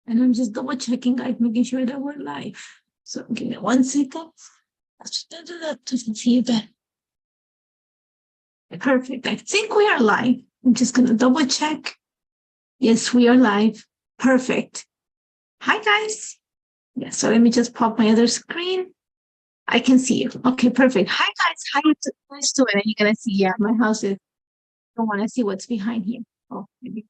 And I'm just double checking, guys, making sure that we're live. So give me 1 second. Let's do that to see that. Perfect. I think we are live. I'm just going to double check. Yes, we are live. Perfect. Hi, guys. Yeah, so let me just pop my other screen. I can see you. Okay, perfect. Hi, guys. How you guys doing? And you're going to see, yeah, my house is, I don't want to see what's behind here. Oh, maybe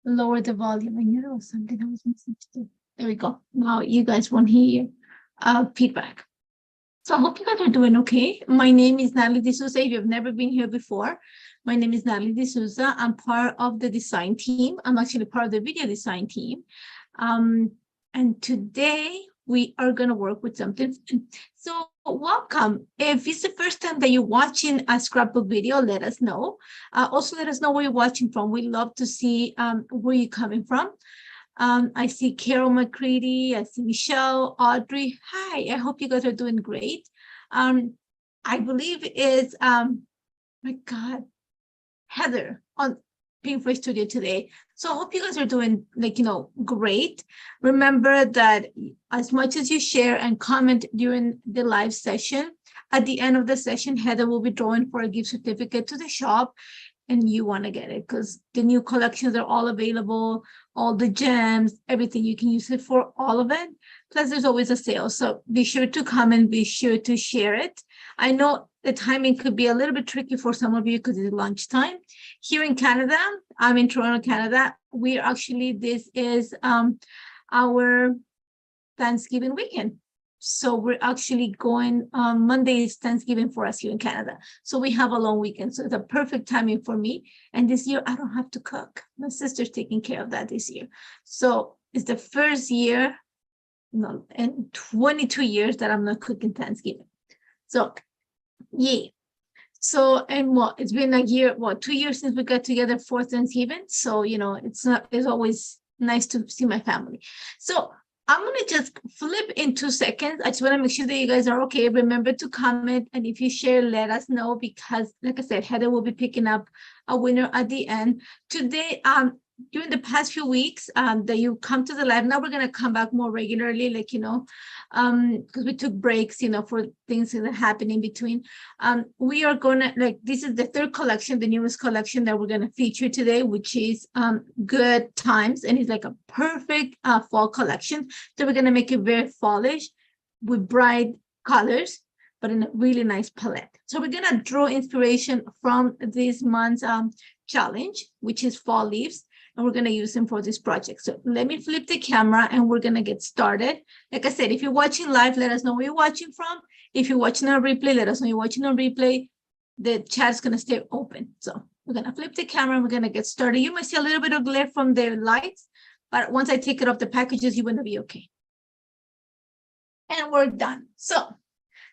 lower the volume. I knew there was something I was missing to do. There we go. Now you guys won't hear feedback. So I hope you guys are doing okay. My name is Nathalie D'Souza. If you've never been here before, my name is Nathalie D'Souza. I'm part of the design team. I'm actually part of the video design team. And today we are going to work with something. So welcome. If it's the first time that you're watching a scrapbook video, let us know. Also, let us know where you're watching from. We love to see where you're coming from. I see Carol McCready. I see Michelle, Audrey. Hi, I hope you guys are doing great. I believe it's, my God, Heather on Pink Floyd Studio today. So I hope you guys are doing great. Remember that as much as you share and comment during the live session, at the end of the session, Heather will be drawing for a gift certificate to the shop. And you want to get it because the new collections are all available, all the gems, everything. You can use it for all of it. Plus, there's always a sale. So be sure to come and be sure to share it. I know the timing could be a little bit tricky for some of you because it's lunchtime. Here in Canada, I'm in Toronto, Canada. This is our Thanksgiving weekend. So we're actually going, Monday is Thanksgiving for us here in Canada. So we have a long weekend. So it's a perfect timing for me. And this year, I don't have to cook. My sister's taking care of that this year. So it's the first year in 22 years that I'm not cooking Thanksgiving. So, yeah. So, and it's been a year, 2 years since we got together for Thanksgiving. So, it's always nice to see my family. So, I'm going to just flip in 2 seconds. I just want to make sure that you guys are okay. Remember to comment. And if you share, let us know because, like I said, Heather will be picking up a winner at the end. Today, during the past few weeks that you come to the live, now we're going to come back more regularly, because we took breaks, for things that happen in between. We are going to, this is the third collection, the newest collection that we're going to feature today, which is Good Times. And it's like a perfect fall collection. So we're going to make it very fallish with bright colors, but in a really nice palette. So we're going to draw inspiration from this month's challenge, which is Fall Leaves. And we're going to use them for this project. So let me flip the camera and we're going to get started. Like I said, if you're watching live, let us know where you're watching from. If you're watching on replay, let us know you're watching on replay. The chat is going to stay open. So we're going to flip the camera and we're going to get started. You might see a little bit of glare from the lights, but once I take it off the packages, you're going to be okay. And we're done. So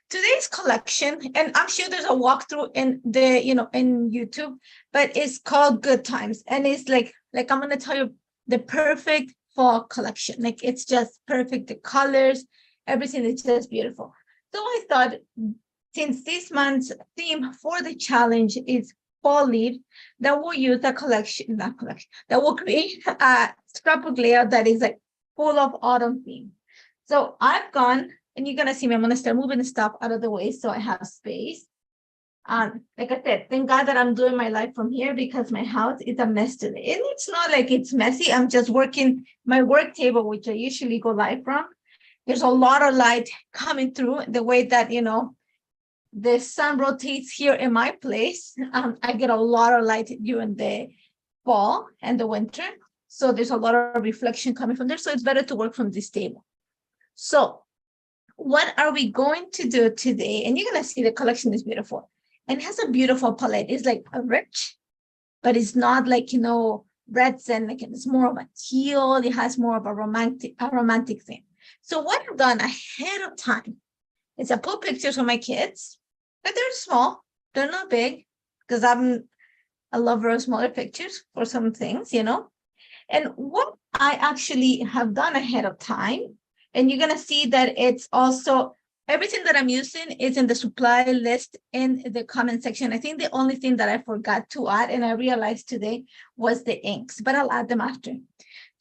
today's collection, and I'm sure there's a walkthrough in in YouTube, but it's called Good Times. And it's like I'm going to tell you the perfect fall collection. It's just perfect. The colors, everything is just beautiful. So I thought, since this month's theme for the challenge is fall leaves, that we'll use that we'll create a scrapbook layout that is full of autumn theme. So I've gone, and you're going to see me, I'm going to start moving the stuff out of the way so I have space. Like I said, thank God that I'm doing my life from here because my house is a mess today. And it's not like it's messy. I'm just working my work table, which I usually go live from. There's a lot of light coming through the way that, the sun rotates here in my place. I get a lot of light during the fall and the winter. So there's a lot of reflection coming from there. So it's better to work from this table. So what are we going to do today? And you're going to see the collection is beautiful. And it has a beautiful palette. It's rich, but it's not reds and it's more of a teal. It has more of a romantic thing. So what I've done ahead of time is I put pictures of my kids, but they're small. They're not big because I'm a lover of smaller pictures for some things, And what I actually have done ahead of time, and you're going to see that it's also everything that I'm using is in the supply list in the comment section. I think the only thing that I forgot to add, and I realized today, was the inks, but I'll add them after.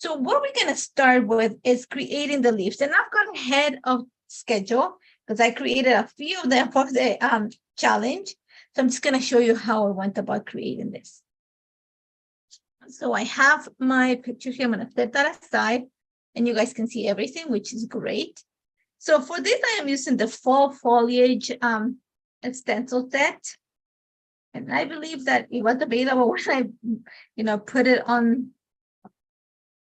So what we're going to start with is creating the leaves. And I've gone ahead of schedule because I created a few of them for the challenge. So I'm just going to show you how I went about creating this. So I have my picture here. I'm going to set that aside and you guys can see everything, which is great. So for this, I am using the fall foliage stencil set. And I believe that it was available when I, put it on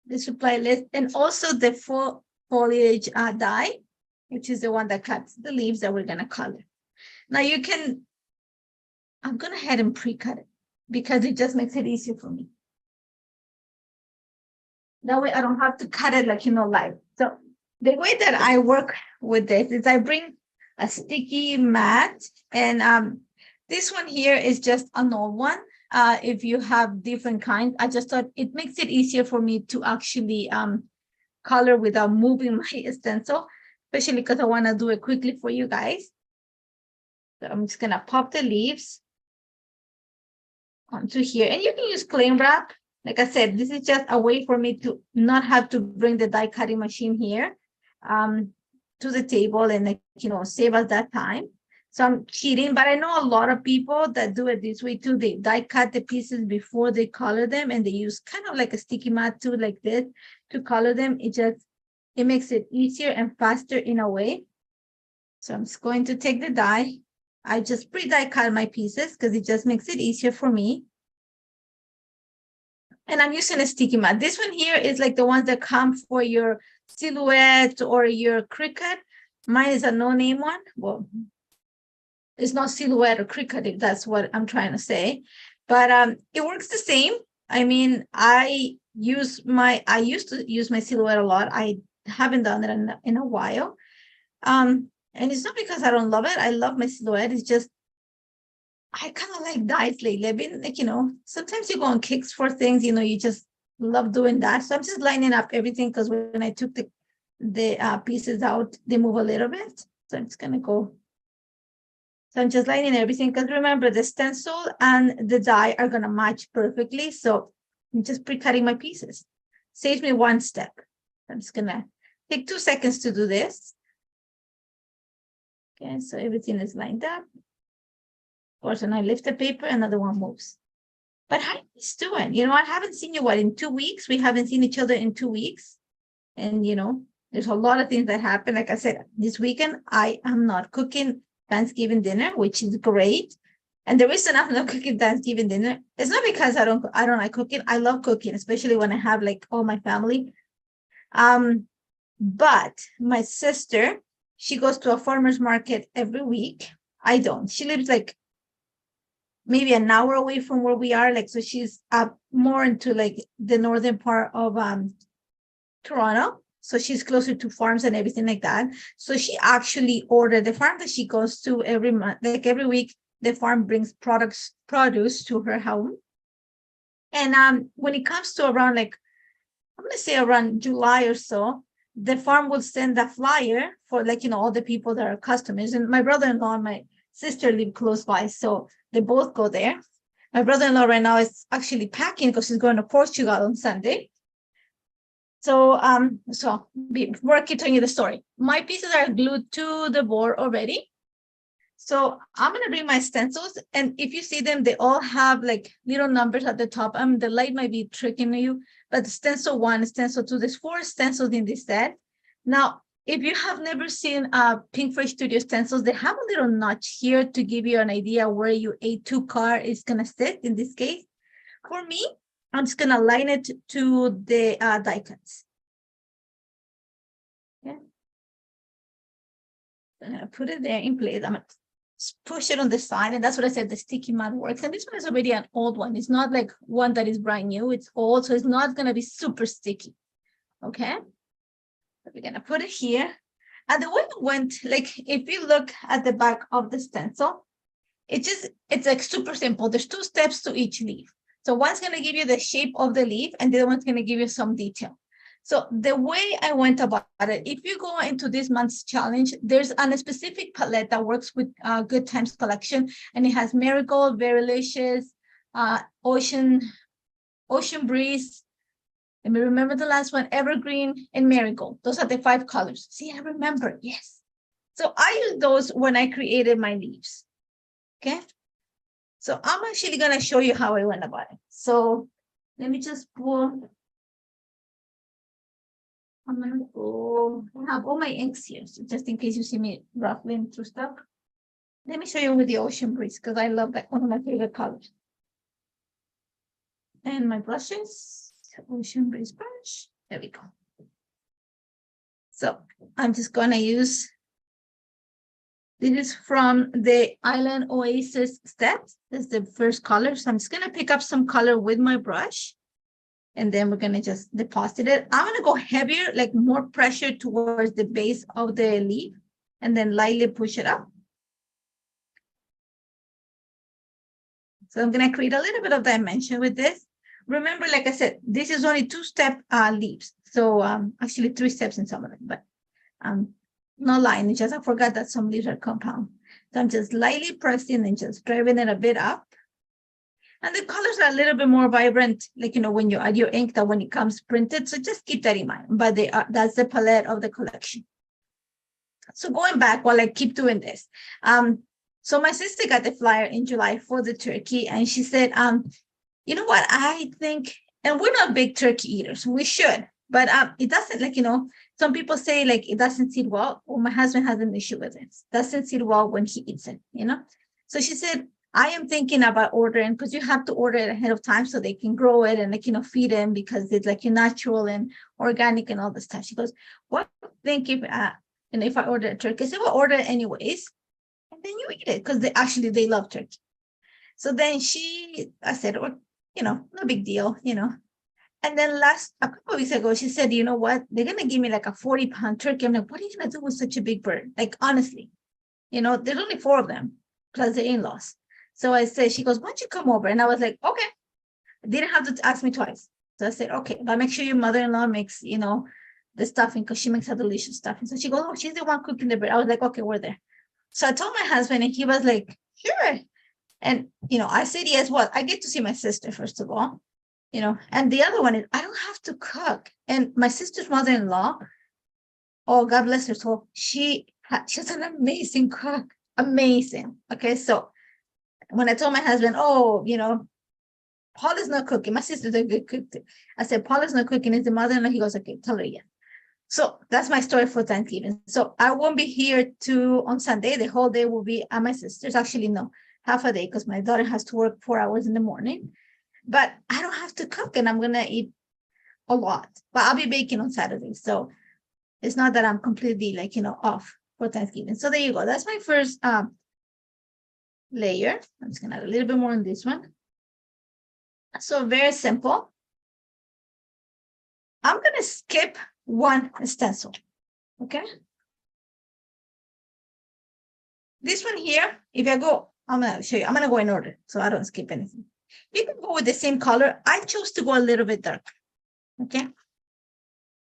the supply list. And also the fall foliage die, which is the one that cuts the leaves that we're going to color. Now I'm going to head and pre-cut it because it just makes it easier for me. That way I don't have to cut it live. So the way that I work with this is I bring a sticky mat, and this one here is just an old one. If you have different kinds, I just thought it makes it easier for me to actually color without moving my stencil, especially because I want to do it quickly for you guys. So I'm just going to pop the leaves onto here, and you can use cling wrap. Like I said, this is just a way for me to not have to bring the die cutting machine here to the table and save us that time. So I'm cheating, but I know a lot of people that do it this way too. They die cut the pieces before they color them, and they use kind of like a sticky mat too, like this, to color them. It makes it easier and faster in a way. So I'm just going to take the die. I just pre-die cut my pieces because it just makes it easier for me. And I'm using a sticky mat. This one here is like the ones that come for your silhouette or your Cricut. Mine is a no-name one. Well, it's not silhouette or Cricut, if that's what I'm trying to say. But it works the same. I mean, I used to use my silhouette a lot. I haven't done it in a while. And it's not because I don't love it. I love my silhouette. It's just I kind of like dies lately. I've been sometimes you go on kicks for things, you just love doing that. So I'm just lining up everything because when I took the pieces out, they move a little bit. So I'm just going to go. So I'm just lining everything because remember the stencil and the die are going to match perfectly. So I'm just pre-cutting my pieces. Saves me one step. I'm just going to take 2 seconds to do this. Okay, so everything is lined up. Of course, when I lift the paper, another one moves. But how are you doing? I haven't seen you, in 2 weeks? We haven't seen each other in 2 weeks. And, there's a lot of things that happen. Like I said, this weekend, I am not cooking Thanksgiving dinner, which is great. And the reason I'm not cooking Thanksgiving dinner is not because I don't like cooking. I love cooking, especially when I have all my family. But my sister, she goes to a farmer's market every week. I don't. She lives maybe an hour away from where we are. So she's up more into the northern part of Toronto. So she's closer to farms and everything like that. So she actually ordered the farm that she goes to every month, every week, the farm brings produce to her home. And when it comes to around I'm going to say around July or so, the farm will send a flyer for all the people that are customers. And my brother-in-law and my sister live close by, so they both go there. My brother-in-law right now is actually packing because he's going to Portugal on Sunday. So before I keep telling you the story, my pieces are glued to the board already. So I'm going to bring my stencils, and if you see them, they all have little numbers at the top. The light might be tricking you, but stencil 1, stencil 2, there's 4 stencils in this set. Now, if you have never seen Pinkfresh Studio stencils, they have a little notch here to give you an idea where your A2 card is going to sit in this case. For me, I'm just going to line it to the die cuts. Okay. I'm going to put it there in place. I'm going to push it on the side, and that's what I said, the sticky mat works. And this one is already an old one. It's not one that is brand new. It's old, so it's not going to be super sticky. Okay. We're going to put it here. And the way it went, if you look at the back of the stencil, it's super simple. There's 2 steps to each leaf. So one's going to give you the shape of the leaf, and the other one's going to give you some detail. So the way I went about it, if you go into this month's challenge, there's a specific palette that works with Good Times collection, and it has Marigold, Verylicious, Ocean Breeze, Let me remember the last one, evergreen and marigold. Those are the 5 colors. See, I remember, yes. So I used those when I created my leaves, okay? So I'm actually gonna show you how I went about it. So let me just pull. I'm gonna go, I have all my inks here, so just in case you see me ruffling through stuff. Let me show you with the ocean breeze, because I love that, one of my favorite colors. And my brushes, ocean breeze brush, there we go. So I'm just gonna use, this is from the Island Oasis set. This is the first color. So I'm just gonna pick up some color with my brush, and then we're gonna just deposit it. I'm gonna go heavier, like more pressure towards the base of the leaf, and then lightly push it up. So I'm gonna create a little bit of dimension with this. Remember, like I said, this is only 2-step leaves. So actually 3 steps in some of them, but no line, it's just I forgot that some leaves are compound. So I'm just lightly pressing and just driving it a bit up. And the colors are a little bit more vibrant, like, you know, when you add your ink, that when it comes printed. So just keep that in mind. But they are, that's the palette of the collection. So going back while I keep doing this. So my sister got the flyer in July for the turkey, and she said, you know what, I think, and we're not big turkey eaters, we should, but it doesn't, like, you know, some people say like it doesn't sit well. Well, my husband has an issue with it. Doesn't sit well when he eats it, you know? So she said, I am thinking about ordering, because you have to order it ahead of time so they can grow it and, like, you know, feed them, because it's like natural and organic and all this stuff. She goes, what do you think if, and if I order a turkey? I said, well, order it anyways. And then you eat it, because they love turkey. So then I said, well, you know, no big deal, you know. And then a couple of weeks ago, she said, you know what? They're going to give me like a 40-pound turkey. I'm like, what are you going to do with such a big bird? Like, honestly, you know, there's only 4 of them, plus the in-laws. So I said, she goes, why don't you come over? And I was like, okay. I didn't have to ask me twice. So I said, okay, but make sure your mother-in-law makes, you know, the stuffing, because she makes a delicious stuffing. So she goes, oh, she's the one cooking the bird. I was like, okay, we're there. So I told my husband, and he was like, sure. And, you know, I said, yes, well, I get to see my sister, first of all, you know, and the other one is I don't have to cook. And my sister's mother-in-law, oh, God bless her soul, she's an amazing cook, amazing. Okay, so when I told my husband, oh, you know, Paul is not cooking, my sister's a good cook too. I said, Paul is not cooking, it's the mother-in-law. He goes, okay, tell her yes. So that's my story for Thanksgiving. So I won't be here on Sunday. The whole day will be at my sister's. Actually, no, half a day, because my daughter has to work 4 hours in the morning. But I don't have to cook, and I'm going to eat a lot. But I'll be baking on Saturday. So it's not that I'm completely, like, you know, off for Thanksgiving. So there you go. That's my first layer. I'm just going to add a little bit more on this one. So very simple. I'm going to skip one stencil. Okay. This one here, if I go, I'm going to show you. I'm going to go in order so I don't skip anything. You can go with the same color. I chose to go a little bit darker. Okay.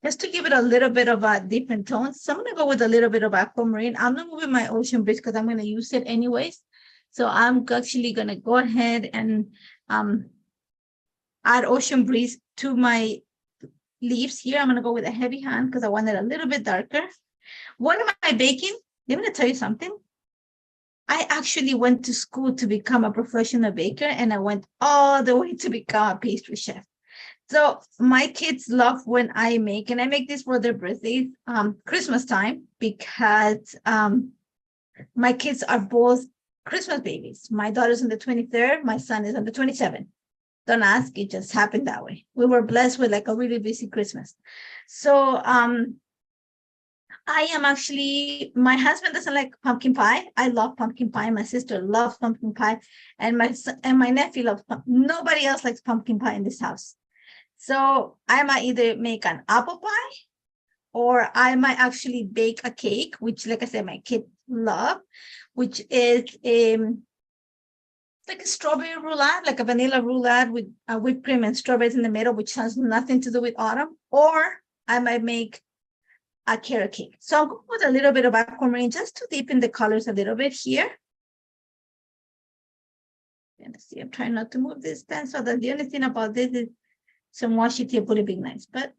Just to give it a little bit of a different tone. So I'm going to go with a little bit of aquamarine. I'm not moving my ocean breeze because I'm going to use it anyways. So I'm actually going to go ahead and add ocean breeze to my leaves here. I'm going to go with a heavy hand because I want it a little bit darker. What am I baking? Let me tell you something. I actually went to school to become a professional baker, and I went all the way to become a pastry chef. So my kids love when I make, and I make this for their birthdays, Christmas time, because my kids are both Christmas babies. My daughter's on the 23rd, my son is on the 27th. Don't ask, it just happened that way. We were blessed with like a really busy Christmas. So I am actually, my husband doesn't like pumpkin pie. I love pumpkin pie. My sister loves pumpkin pie, and my nephew loves nobody else likes pumpkin pie in this house. So I might either make an apple pie, or I might actually bake a cake, which, like I said, my kids love, which is like a strawberry roulade, like a vanilla roulade with whipped cream and strawberries in the middle, which has nothing to do with autumn. Or I might make a carrot cake. So I'll go with a little bit of aquamarine just to deepen the colors a little bit here. And see, I'm trying not to move this pen. So that the only thing about this is some washi tape would have been nice, but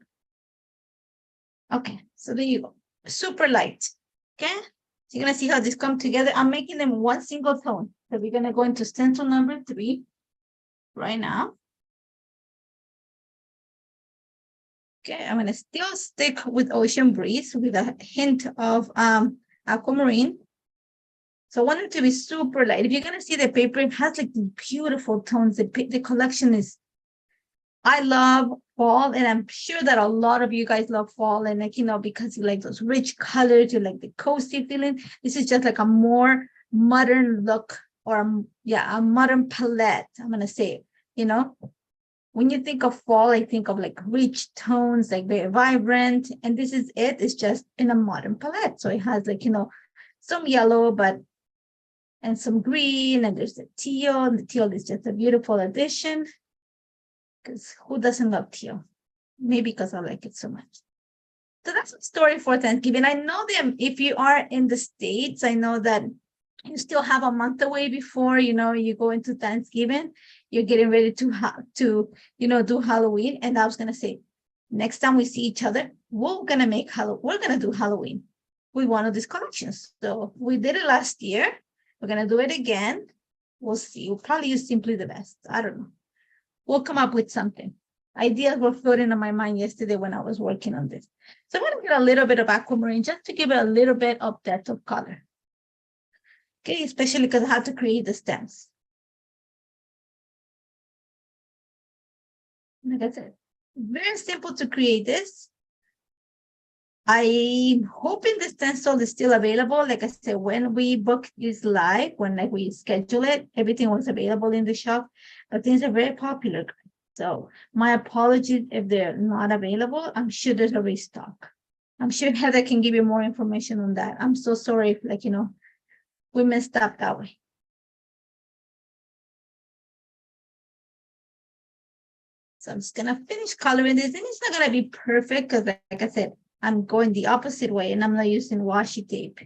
okay. So there you go. Super light. Okay. So you're going to see how this come together. I'm making them one single tone. So we're going to go into stencil number 3 right now. Okay, I'm going to still stick with Ocean Breeze with a hint of aquamarine. So I want it to be super light. If you're going to see the paper, it has like beautiful tones. The collection is, I love fall, and I'm sure that a lot of you guys love fall, and like, you know, because you like those rich colors, you like the cozy feeling. This is just like a more modern look, or a modern palette, I'm going to say, you know. When you think of fall, I think of like rich tones, like very vibrant. And this is it. It's just in a modern palette. So it has like, you know, some yellow, and some green, and there's the teal. And the teal is just a beautiful addition. Because who doesn't love teal? Maybe because I like it so much. So that's the story for Thanksgiving. I know that if you are in the States, I know that you still have a month away before, you know, you go into Thanksgiving. You're getting ready to you know, do Halloween. And I was going to say, next time we see each other, we're going to do Halloween with one of these collections. So we did it last year. We're going to do it again. We'll see. We'll probably use Simply the Best. I don't know. We'll come up with something. Ideas were floating in my mind yesterday when I was working on this. So I'm going to get a little bit of aquamarine just to give it a little bit of depth of color. Okay, especially because I have to create the stems. Like I said, very simple to create this. I'm hoping the stencil is still available. Like I said, when we booked this live, when we schedule it, everything was available in the shop, but things are very popular. So my apologies if they're not available. I'm sure there's a restock. I'm sure Heather can give you more information on that. I'm so sorry if, like, you know, we messed up that way. So I'm just going to finish coloring this, and it's not going to be perfect because, like I said, I'm going the opposite way, and I'm not using washi tape.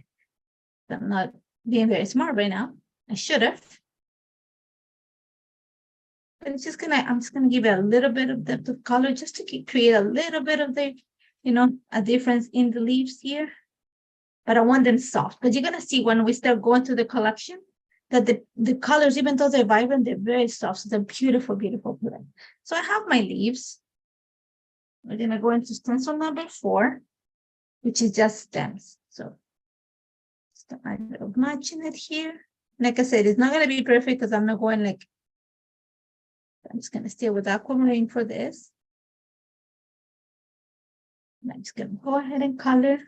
I'm not being very smart right now. I should have. But it's just I'm just going to give it a little bit of depth of color just to create a little bit of the, you know, a difference in the leaves here. But I want them soft, because you're going to see when we start going through the collection that the colors, even though they're vibrant, they're very soft. So they're beautiful, beautiful blend. So I have my leaves. We're going to go into stencil number 4, which is just stems. So just a bit of matching it here. Like I said, it's not going to be perfect because I'm not going like, I'm just going to stay with aquamarine for this. And I'm just going to go ahead and color.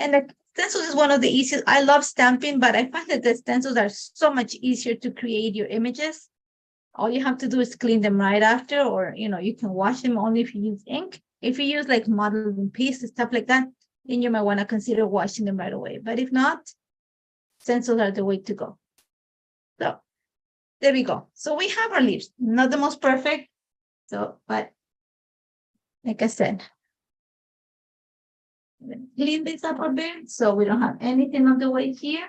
And the stencils is one of the easiest. I love stamping, but I find that the stencils are so much easier to create your images. All you have to do is clean them right after, or, you know, you can wash them only if you use ink. If you use like modeling paste and stuff like that, then you might want to consider washing them right away. But if not, stencils are the way to go. So there we go. So we have our leaves. Not the most perfect. So, but like I said, clean this up a bit so we don't have anything on the way here.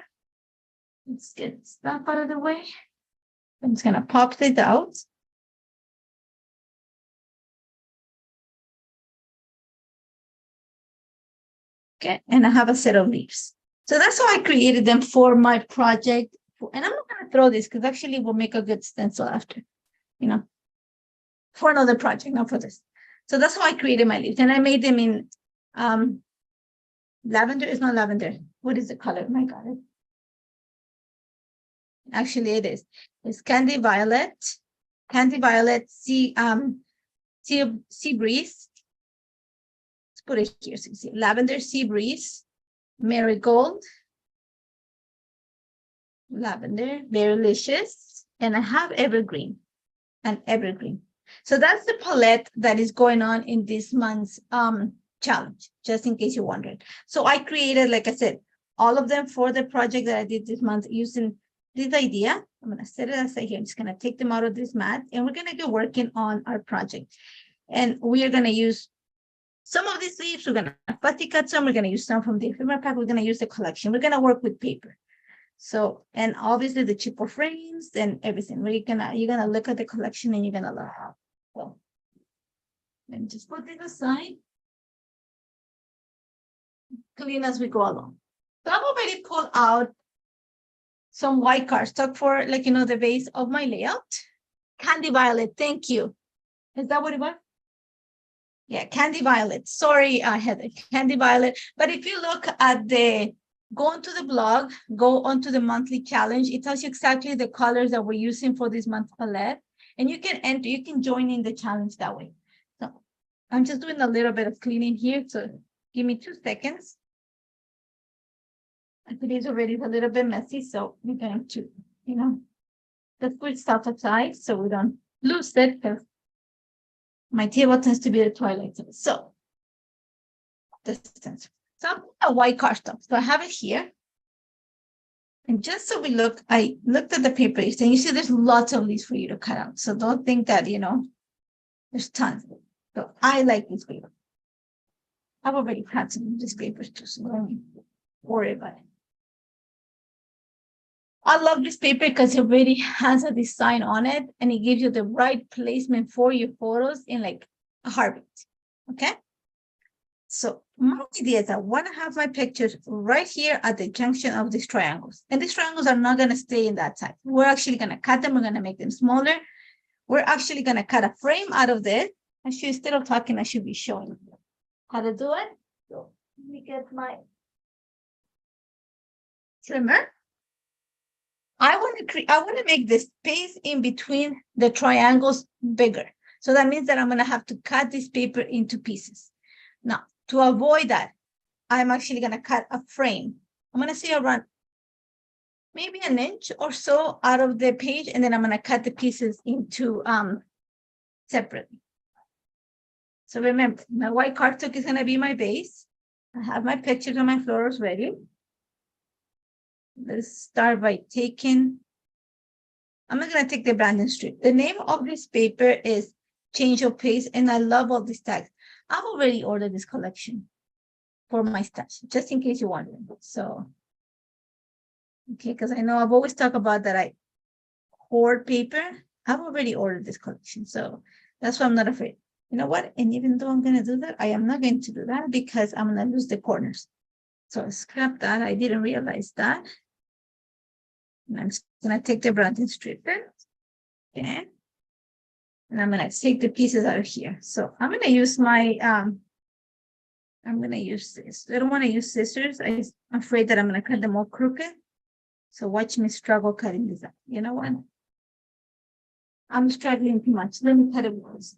Let's get stuff out of the way. I'm just gonna pop this out. Okay, and I have a set of leaves. So that's how I created them for my project. And I'm not gonna throw this because actually we'll make a good stencil after, you know, for another project, not for this. So that's how I created my leaves. And I made them in lavender. It's not lavender. What is the color? My God. Actually, it is. It's candy violet, sea breeze. Let's put it here so you see. Lavender, sea breeze, marigold, lavender, berrylicious, and I have evergreen and evergreen. So that's the palette that is going on in this month's challenge, just in case you're wondering. So I created, like I said, all of them for the project that I did this month using this idea. I'm going to set it aside here. I'm just going to take them out of this mat, and we're going to get working on our project. And we are going to use some of these leaves. We're going to putty cut some. We're going to use some from the ephemera pack. We're going to use the collection. We're going to work with paper. So, and obviously the cheaper frames and everything. Where you're gonna look at the collection and you're gonna love it. So let me just put this aside. Clean as we go along. So I've already pulled out some white cardstock for the base of my layout. Candy Violet, thank you. Is that what it was? Yeah, Candy Violet. Sorry, I had a Candy Violet. But if you look at go onto the blog, go onto the monthly challenge, it tells you exactly the colors that we're using for this month's palette. And you can enter, you can join in the challenge that way. So I'm just doing a little bit of cleaning here. So give me 2 seconds. It is already a little bit messy, so we're going to, just put stuff aside so we don't lose it, because my table tends to be the twilight zone. So, distance. So I'm a white cardstock. So I have it here. And just so we look, I looked at the paper, and you see there's lots of these for you to cut out. So don't think that, there's tons. So I like this paper. I've already cut some of these papers too, so don't worry about it. I love this paper because it already has a design on it and it gives you the right placement for your photos in like a heartbeat. Okay. So my idea is I want to have my pictures right here at the junction of these triangles. And these triangles are not going to stay in that size. We're actually going to cut them. We're going to make them smaller. We're actually going to cut a frame out of this. Actually, instead of talking, I should be showing you how to do it. So let me get my trimmer. I want to make the space in between the triangles bigger. So that means that I'm going to have to cut this paper into pieces. Now, to avoid that, I'm actually going to cut a frame. I'm going to say around maybe an inch or so out of the page, and then I'm going to cut the pieces into separately. So remember, my white cardstock is going to be my base. I have my pictures on my florals ready. Let's start by taking, I'm not going to take the branding strip. The name of this paper is Change of Pace, and I love all these tags. I've already ordered this collection for my stash, just in case you want them. So, okay, because I know I've always talked about that I hoard paper. I've already ordered this collection, so that's why I'm not afraid. You know what? And even though I'm going to do that, I am not going to do that because I'm going to lose the corners. So scrap that. I didn't realize that. And I'm just going to take the branding strip. Okay. And I'm going to take the pieces out of here. So I'm going to use my, I'm going to use this. I don't want to use scissors. I'm afraid that I'm going to cut them all crooked. So watch me struggle cutting this out. You know what? I'm struggling too much. Let me cut it once.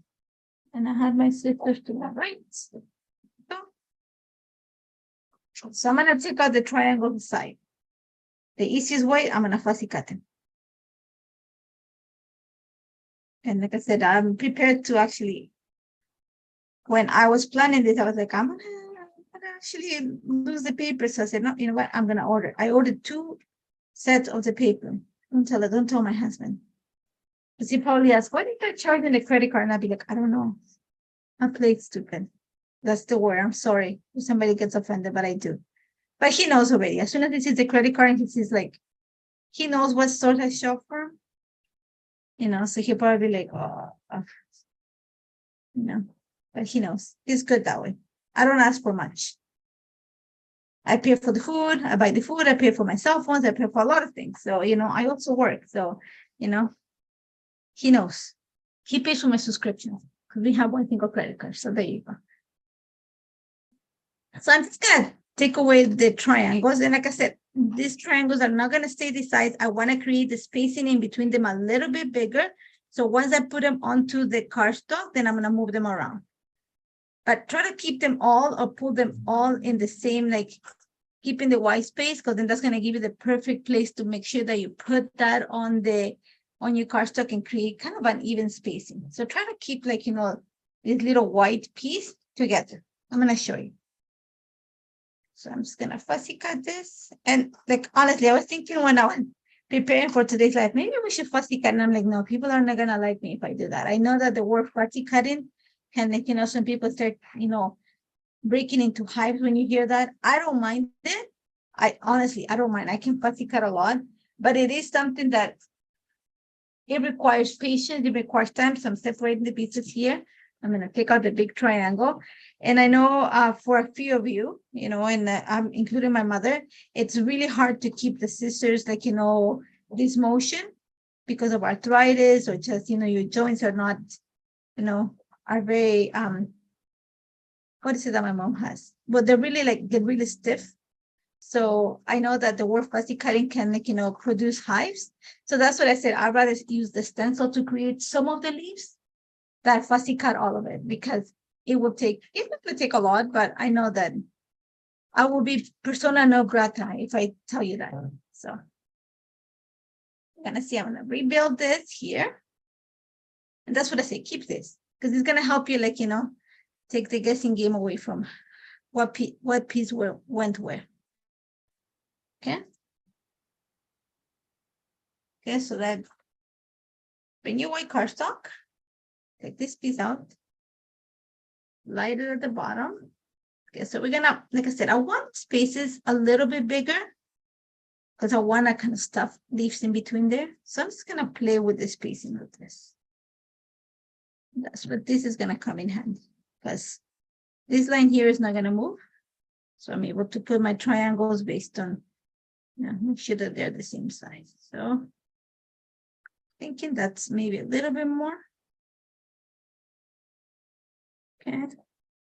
And I have my scissors to my right. So I'm going to take out the triangle side. The easiest way, I'm going to fussy cut them. And like I said, I'm prepared to actually, when I was planning this, I was like, I'm going to actually lose the paper. So I said, no, you know what? I'm going to order. I ordered 2 sets of the paper. Don't tell my husband. Because he probably asked, why did I charge in the credit card? And I'd be like, I don't know. I played stupid. That's the word. I'm sorry if somebody gets offended, but I do. But he knows already. As soon as he sees the credit card, he sees like, he knows what store I shop from. So he'll probably be like, but he knows. He's good that way. I don't ask for much. I pay for the food. I buy the food. I pay for my cell phones. I pay for a lot of things. So, I also work. So, he knows. He pays for my subscriptions because we have one single credit card. So there you go. So I'm just going to take away the triangles. And like I said, these triangles are not going to stay the size. I want to create the spacing in between them a little bit bigger. So once I put them onto the cardstock, then I'm going to move them around. But try to keep them all or put them all in the same, like keeping the white space, because then that's going to give you the perfect place to make sure that you put that on your cardstock and create kind of an even spacing. So try to keep this little white piece together. I'm going to show you. So I'm just going to fussy cut this. And honestly, I was thinking when I was preparing for today's live, maybe we should fussy cut. And I'm like, no, people are not going to like me if I do that. I know that the word fussy cutting can, some people start, breaking into hives when you hear that. I don't mind it. I honestly, I don't mind. I can fussy cut a lot, but it is something that it requires patience. It requires time. So I'm separating the pieces here. I'm going to take out the big triangle. And I know for a few of you, and I'm including my mother, it's really hard to keep the scissors, this motion because of arthritis or just, your joints are not, are very, what is it that my mom has? But they're really get really stiff. So I know that the word fussy cutting can produce hives. So that's what I said. I'd rather use the stencil to create some of the leaves that fussy cut all of it, because it will take a lot, but I know that I will be persona non grata if I tell you that. So I'm gonna see, I'm gonna rebuild this here. And that's what I say, keep this, because it's gonna help you, take the guessing game away from what piece went where. Okay. Okay, so that bring your white cardstock, take this piece out, light it at the bottom. Okay, so we're gonna, like I said, I want spaces a little bit bigger because I want to kind of stuff leaves in between there. So I'm just gonna play with the spacing of this. That's what this is gonna come in handy, because this line here is not gonna move. So I'm able to put my triangles based on, make sure that they're the same size. So thinking that's maybe a little bit more. Okay,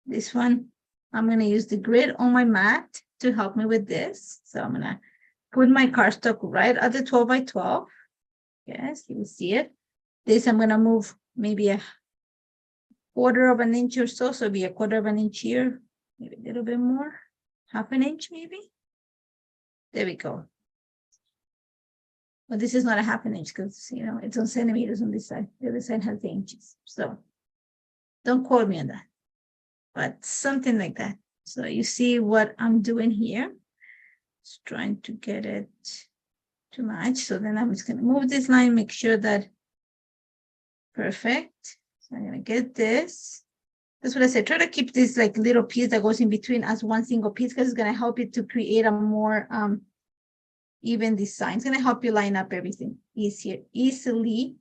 this one, I'm going to use the grid on my mat to help me with this. So I'm going to put my cardstock right at the 12 by 12. Yes, you will see it. This I'm going to move maybe a quarter of an inch or so. So it'll be a quarter of an inch here, maybe a little bit more, half an inch maybe. There we go. But this is not a half an inch because, it's on centimeters on this side. The other side has the inches. So don't quote me on that, but something like that. So you see what I'm doing here. Just trying to get it to match. So then I'm just going to move this line, make sure that perfect. So I'm going to get this. That's what I said. Try to keep this little piece that goes in between as one single piece, because it's going to help you to create a more even design. It's going to help you line up everything easily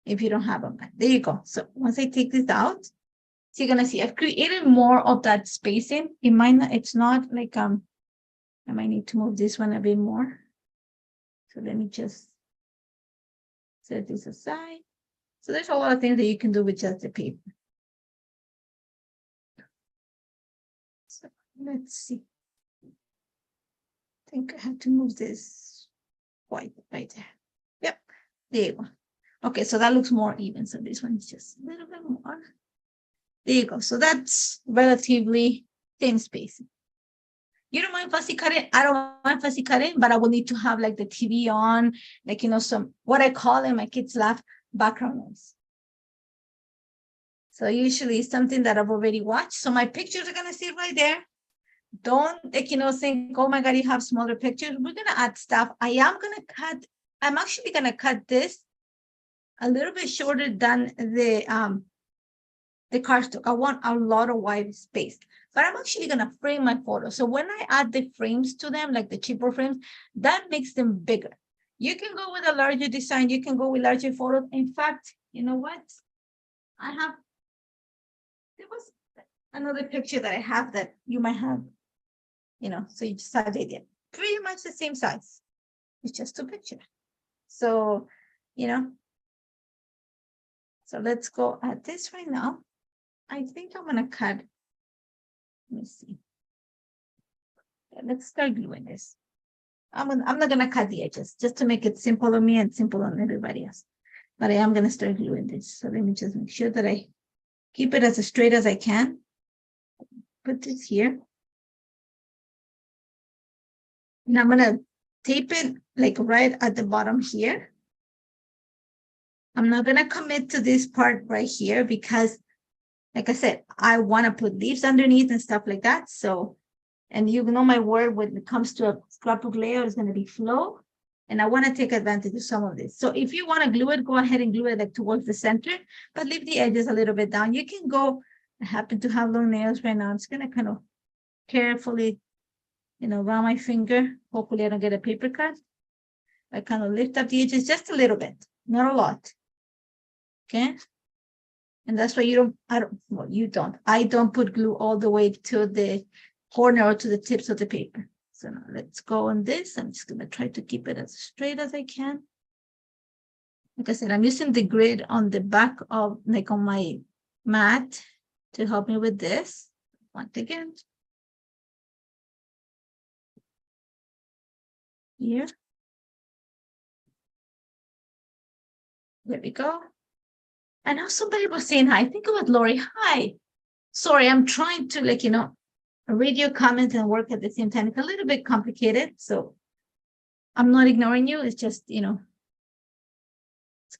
if you don't have them. There you go. So once I take this out, so you're going to see I've created more of that spacing. It might not, it's not I might need to move this one a bit more. So let me just set this aside. So there's a lot of things that you can do with just the paper. So let's see. I think I have to move this white right there. Yep, there you go. Okay, so that looks more even. So this one is just a little bit more. There you go. So that's relatively thin spacing. You don't mind fussy cutting? I don't mind fussy cutting, but I will need to have the TV on, some, what I call it, my kids laugh, background noise. So usually it's something that I've already watched. So my pictures are going to sit right there. Don't, think, oh my God, you have smaller pictures. We're going to add stuff. I'm actually going to cut this a little bit shorter than the cardstock. I want a lot of white space, but I'm actually going to frame my photo. So when I add the frames to them, like the cheaper frames, that makes them bigger. You can go with a larger design. You can go with larger photos. In fact, you know what? There was another picture that I have that you might have, so you just have the idea. Pretty much the same size. It's just two pictures. So, so let's go at this right now. I think I'm going to cut. Let me see. Let's start gluing this. I'm not going to cut the edges just to make it simple on me and simple on everybody else. But I am going to start gluing this. So let me just make sure that I keep it as straight as I can. Put this here. And I'm going to tape it right at the bottom here. I'm not going to commit to this part right here because, like I said, I want to put leaves underneath and stuff like that. So, and my word when it comes to a scrapbook layout is going to be flow. And I want to take advantage of some of this. So if you want to glue it, go ahead and glue it towards the center, but leave the edges a little bit down. You can go, I happen to have long nails right now. I'm just going to kind of carefully around my finger. Hopefully I don't get a paper cut. I kind of lift up the edges just a little bit, not a lot. Okay. And that's why I don't put glue all the way to the corner or to the tips of the paper. So now let's go on this. I'm just going to try to keep it as straight as I can. Like I said, I'm using the grid on the back of, like on my mat to help me with this. Once again. Here. There we go. And now somebody was saying hi. I think it was Lori. Hi. Sorry, I'm trying to read your comments and work at the same time. It's a little bit complicated. So I'm not ignoring you. It's just, it's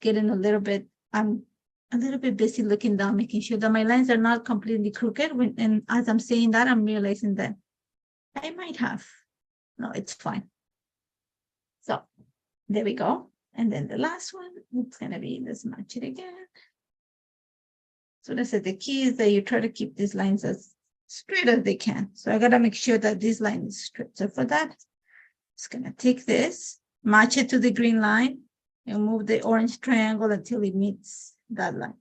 getting a little bit, I'm a little bit busy looking down, making sure that my lines are not completely crooked. And as I'm saying that, I'm realizing that I might have. No, it's fine. So there we go. And then the last one, it's going to be, let's match it again. So that's it. The key is that you try to keep these lines as straight as they can. So I got to make sure that this line is straight. So for that, it's going to take this, match it to the green line, and move the orange triangle until it meets that line.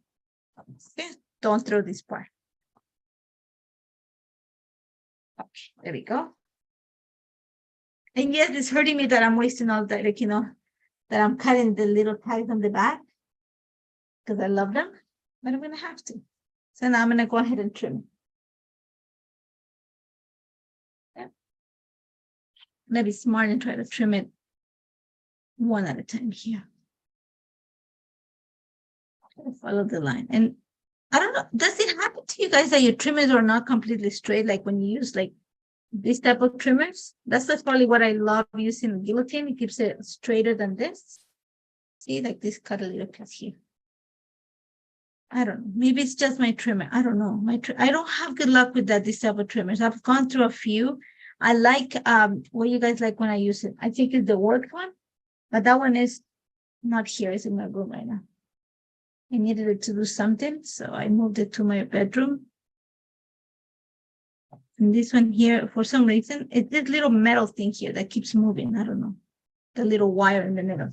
Okay, don't throw this part. Okay, there we go. And yes, it's hurting me that I'm wasting all that, that I'm cutting the little tags on the back because I love them, but I'm going to have to. So now I'm going to go ahead and trim. Yeah. I'm going to be smart and try to trim it one at a time here. Follow the line. And I don't know, does it happen to you guys that your trimmers are not completely straight? Like when you use this type of trimmers, that's probably what I love using the guillotine. It keeps it straighter than this. See, like this cut a little piece here. I don't know. Maybe it's just my trimmer. I don't know. I don't have good luck with this type of trimmers. I've gone through a few. I like what you guys like when I use it. I think it's the work one, but that one is not here. It's in my room right now. I needed it to do something, so I moved it to my bedroom. And this one here, for some reason, it's this little metal thing here that keeps moving. I don't know. The little wire in the middle.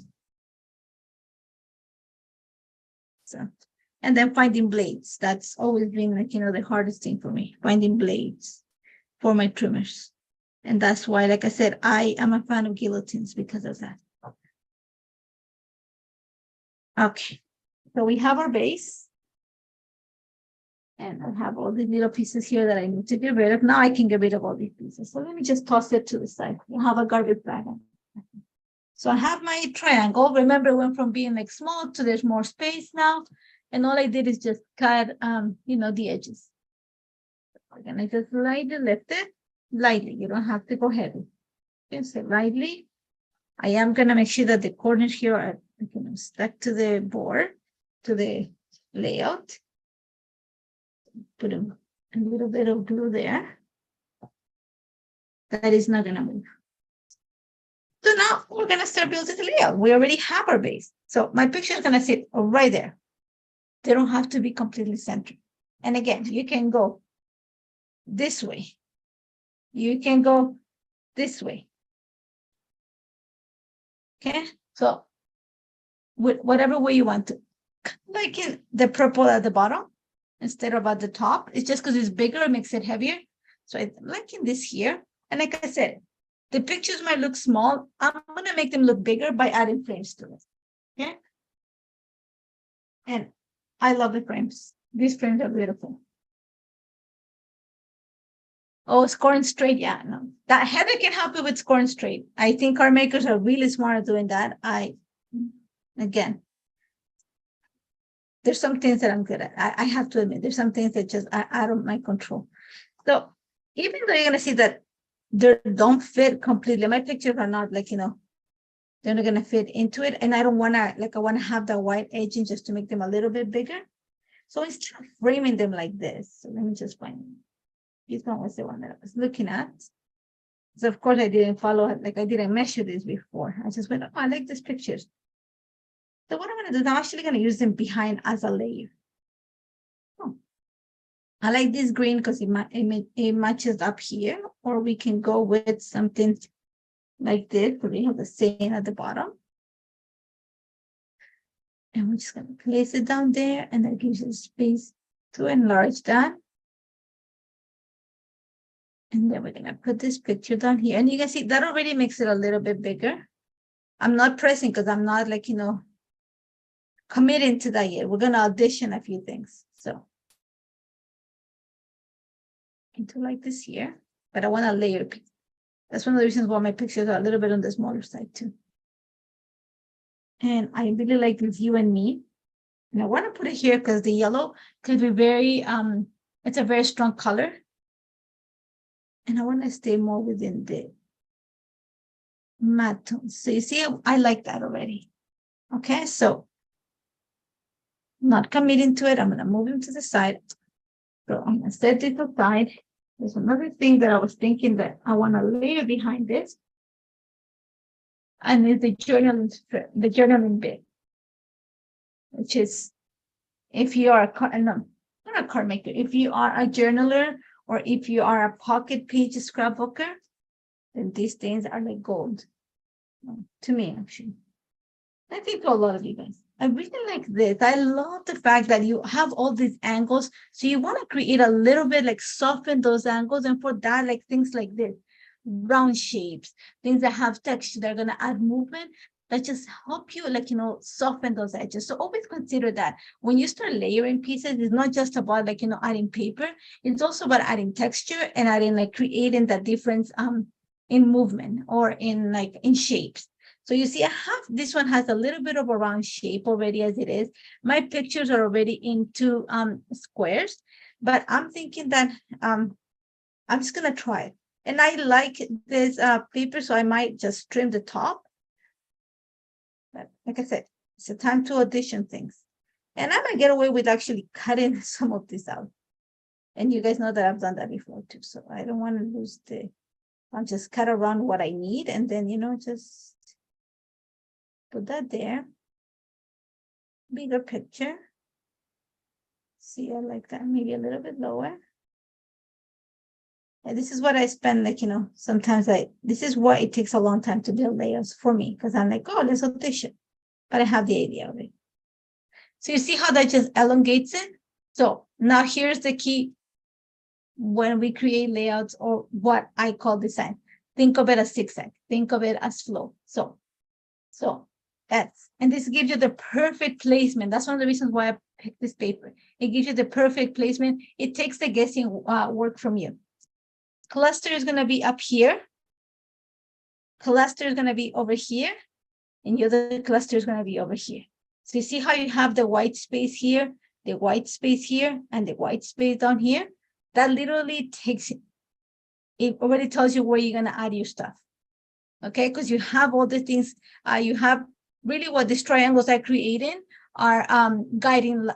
So, and then finding blades. That's always been the hardest thing for me, finding blades for my trimmers. And that's why, like I said, I am a fan of guillotines because of that. Okay. So we have our base. And I have all these little pieces here that I need to get rid of. Now I can get rid of all these pieces. So let me just toss it to the side. We'll have a garbage bag. So I have my triangle. Remember, it went from being small to there's more space now. And all I did is just cut, the edges. We're going to just lightly lift it. Lightly. You don't have to go heavy. Just lightly. I am going to make sure that the corners here are stuck to the board, to the layout. Put a little bit of glue there. That is not going to move. So now we're going to start building the layout. We already have our base. So my picture is going to sit right there. They don't have to be completely centered. And again, you can go this way. You can go this way. Okay. So with whatever way you want to. Like in the purple at the bottom instead of at the top. It's just because it's bigger, it makes it heavier. So I like in this here. And like I said, the pictures might look small. I'm going to make them look bigger by adding frames to it. Okay. And I love the frames. These frames are beautiful. Oh, scoring straight. Yeah, no. That Heather can help you with scoring straight. I think car makers are really smart at doing that. Again, there's some things that I'm good at. I have to admit, there's some things that just are out of my control. So even though you're going to see that they don't fit completely, my pictures are not they're not going to fit into it. And I don't want to, I want to have that white edging just to make them a little bit bigger. So instead of framing them like this, so let me just find them. This one was the one that I was looking at. So of course I didn't follow it, I didn't measure this before. I just went, oh, I like these pictures. So what I'm going to do is I'm actually going to use them behind as a layer. Oh. I like this green because it matches up here, or we can go with something like this. So we have the same at the bottom. And we're just going to place it down there, and that gives us space to enlarge that. And then we're going to put this picture down here. And you can see that already makes it a little bit bigger. I'm not pressing because I'm not like, committing to that yet. We're going to audition a few things. So into like this here, but I want to layer it. That's one of the reasons why my pictures are a little bit on the smaller side too. And I really like this you and me. And I want to put it here because the yellow could be very, it's a very strong color. And I want to stay more within the matte tones. So you see, I like that already. Okay, so not committing to it. I'm going to move him to the side. So I'm going to set it aside. There's another thing that I was thinking that I want to layer behind this. And it's the journaling bit, which is if you are not a card maker, if you are a journaler or if you are a pocket page scrapbooker, then these things are like gold to me, actually. I think to a lot of you guys. I really like this. I love the fact that you have all these angles. So you want to create a little bit, like soften those angles. And for that, like things like this, round shapes, things that have texture, they're going to add movement that just help you, like, soften those edges. So always consider that when you start layering pieces, it's not just about like, adding paper. It's also about adding texture and adding, like, creating that difference in movement or in shapes. So you see, this one has a little bit of a round shape already as it is. My pictures are already into squares, but I'm thinking that I'm just going to try it. And I like this paper, so I might just trim the top. But like I said, it's a time to audition things. And I might get away with actually cutting some of this out. And you guys know that I've done that before too. So I don't want to lose I'll just cut around what I need and then, just put that there. Bigger picture. See, I like that. Maybe a little bit lower. And this is what I spend, like, sometimes this is why it takes a long time to build layers for me, because I'm like, oh, let's audition. But I have the idea of it. So you see how that just elongates it? So now here's the key when we create layouts or what I call design. Think of it as zigzag. Think of it as flow. So and this gives you the perfect placement. That's one of the reasons why I picked this paper. It gives you the perfect placement. It takes the guessing work from you. Cluster is going to be up here. Cluster is going to be over here. And the other cluster is going to be over here. So you see how you have the white space here, the white space here, and the white space down here? That literally it already tells you where you're going to add your stuff. Okay, because you have all the things, you have really what these triangles are creating are guiding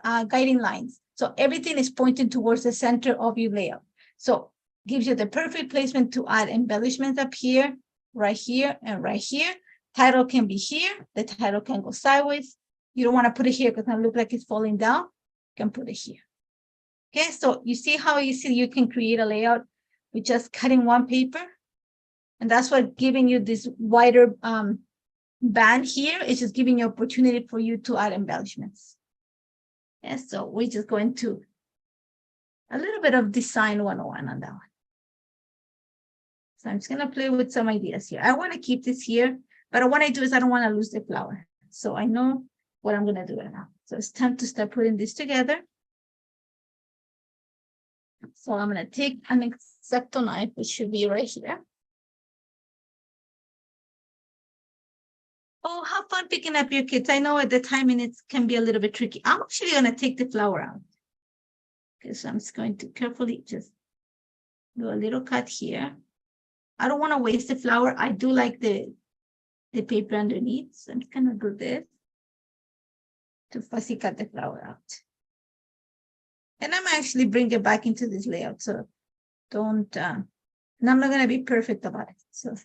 lines. So everything is pointing towards the center of your layout. So gives you the perfect placement to add embellishments up here, right here, and right here. Title can be here. The title can go sideways. You don't want to put it here because it look like it's falling down. You can put it here. Okay, so you see how you can create a layout with just cutting one paper. And that's what giving you this wider band here is just giving you opportunity for you to add embellishments. And so we're just going to a little bit of design 101 on that one. So I'm just going to play with some ideas here. I want to keep this here, but what I do is I don't want to lose the flower. So I know what I'm going to do right now. So it's time to start putting this together. So I'm going to take an X-Acto knife, which should be right here. Oh, have fun picking up your kids. I know at the timing it can be a little bit tricky. I'm actually going to take the flower out. Okay, so I'm just going to carefully just do a little cut here. I don't want to waste the flower. I do like the paper underneath. So I'm just going to do this to fussy cut the flower out. And I'm actually bring it back into this layout. So don't, and I'm not going to be perfect about it. So I'm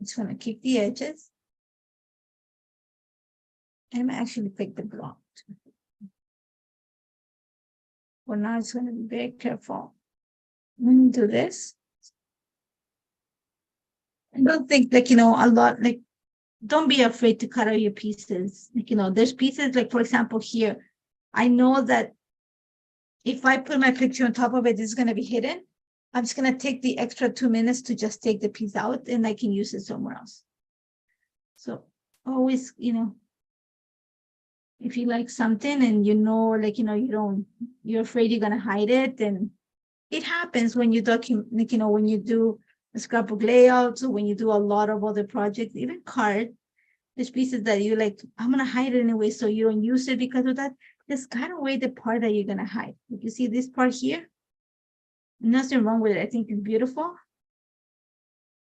just going to keep the edges. And I'm actually pick the block. For now, it's going to be very careful. I'm going to do this. I don't think like, a lot, like, don't be afraid to cut out your pieces. Like, there's pieces like, for example, here, I know that if I put my picture on top of it, it's going to be hidden. I'm just going to take the extra 2 minutes to just take the piece out and I can use it somewhere else. So always, if you like something and like, you're afraid you're going to hide it, and it happens when you document, like, when you do a scrapbook layouts or when you do a lot of other projects, even card, there's pieces that you like, I'm going to hide it anyway, so you don't use it because of that. Just cut away the part that you're going to hide. If you see this part here, nothing wrong with it. I think it's beautiful.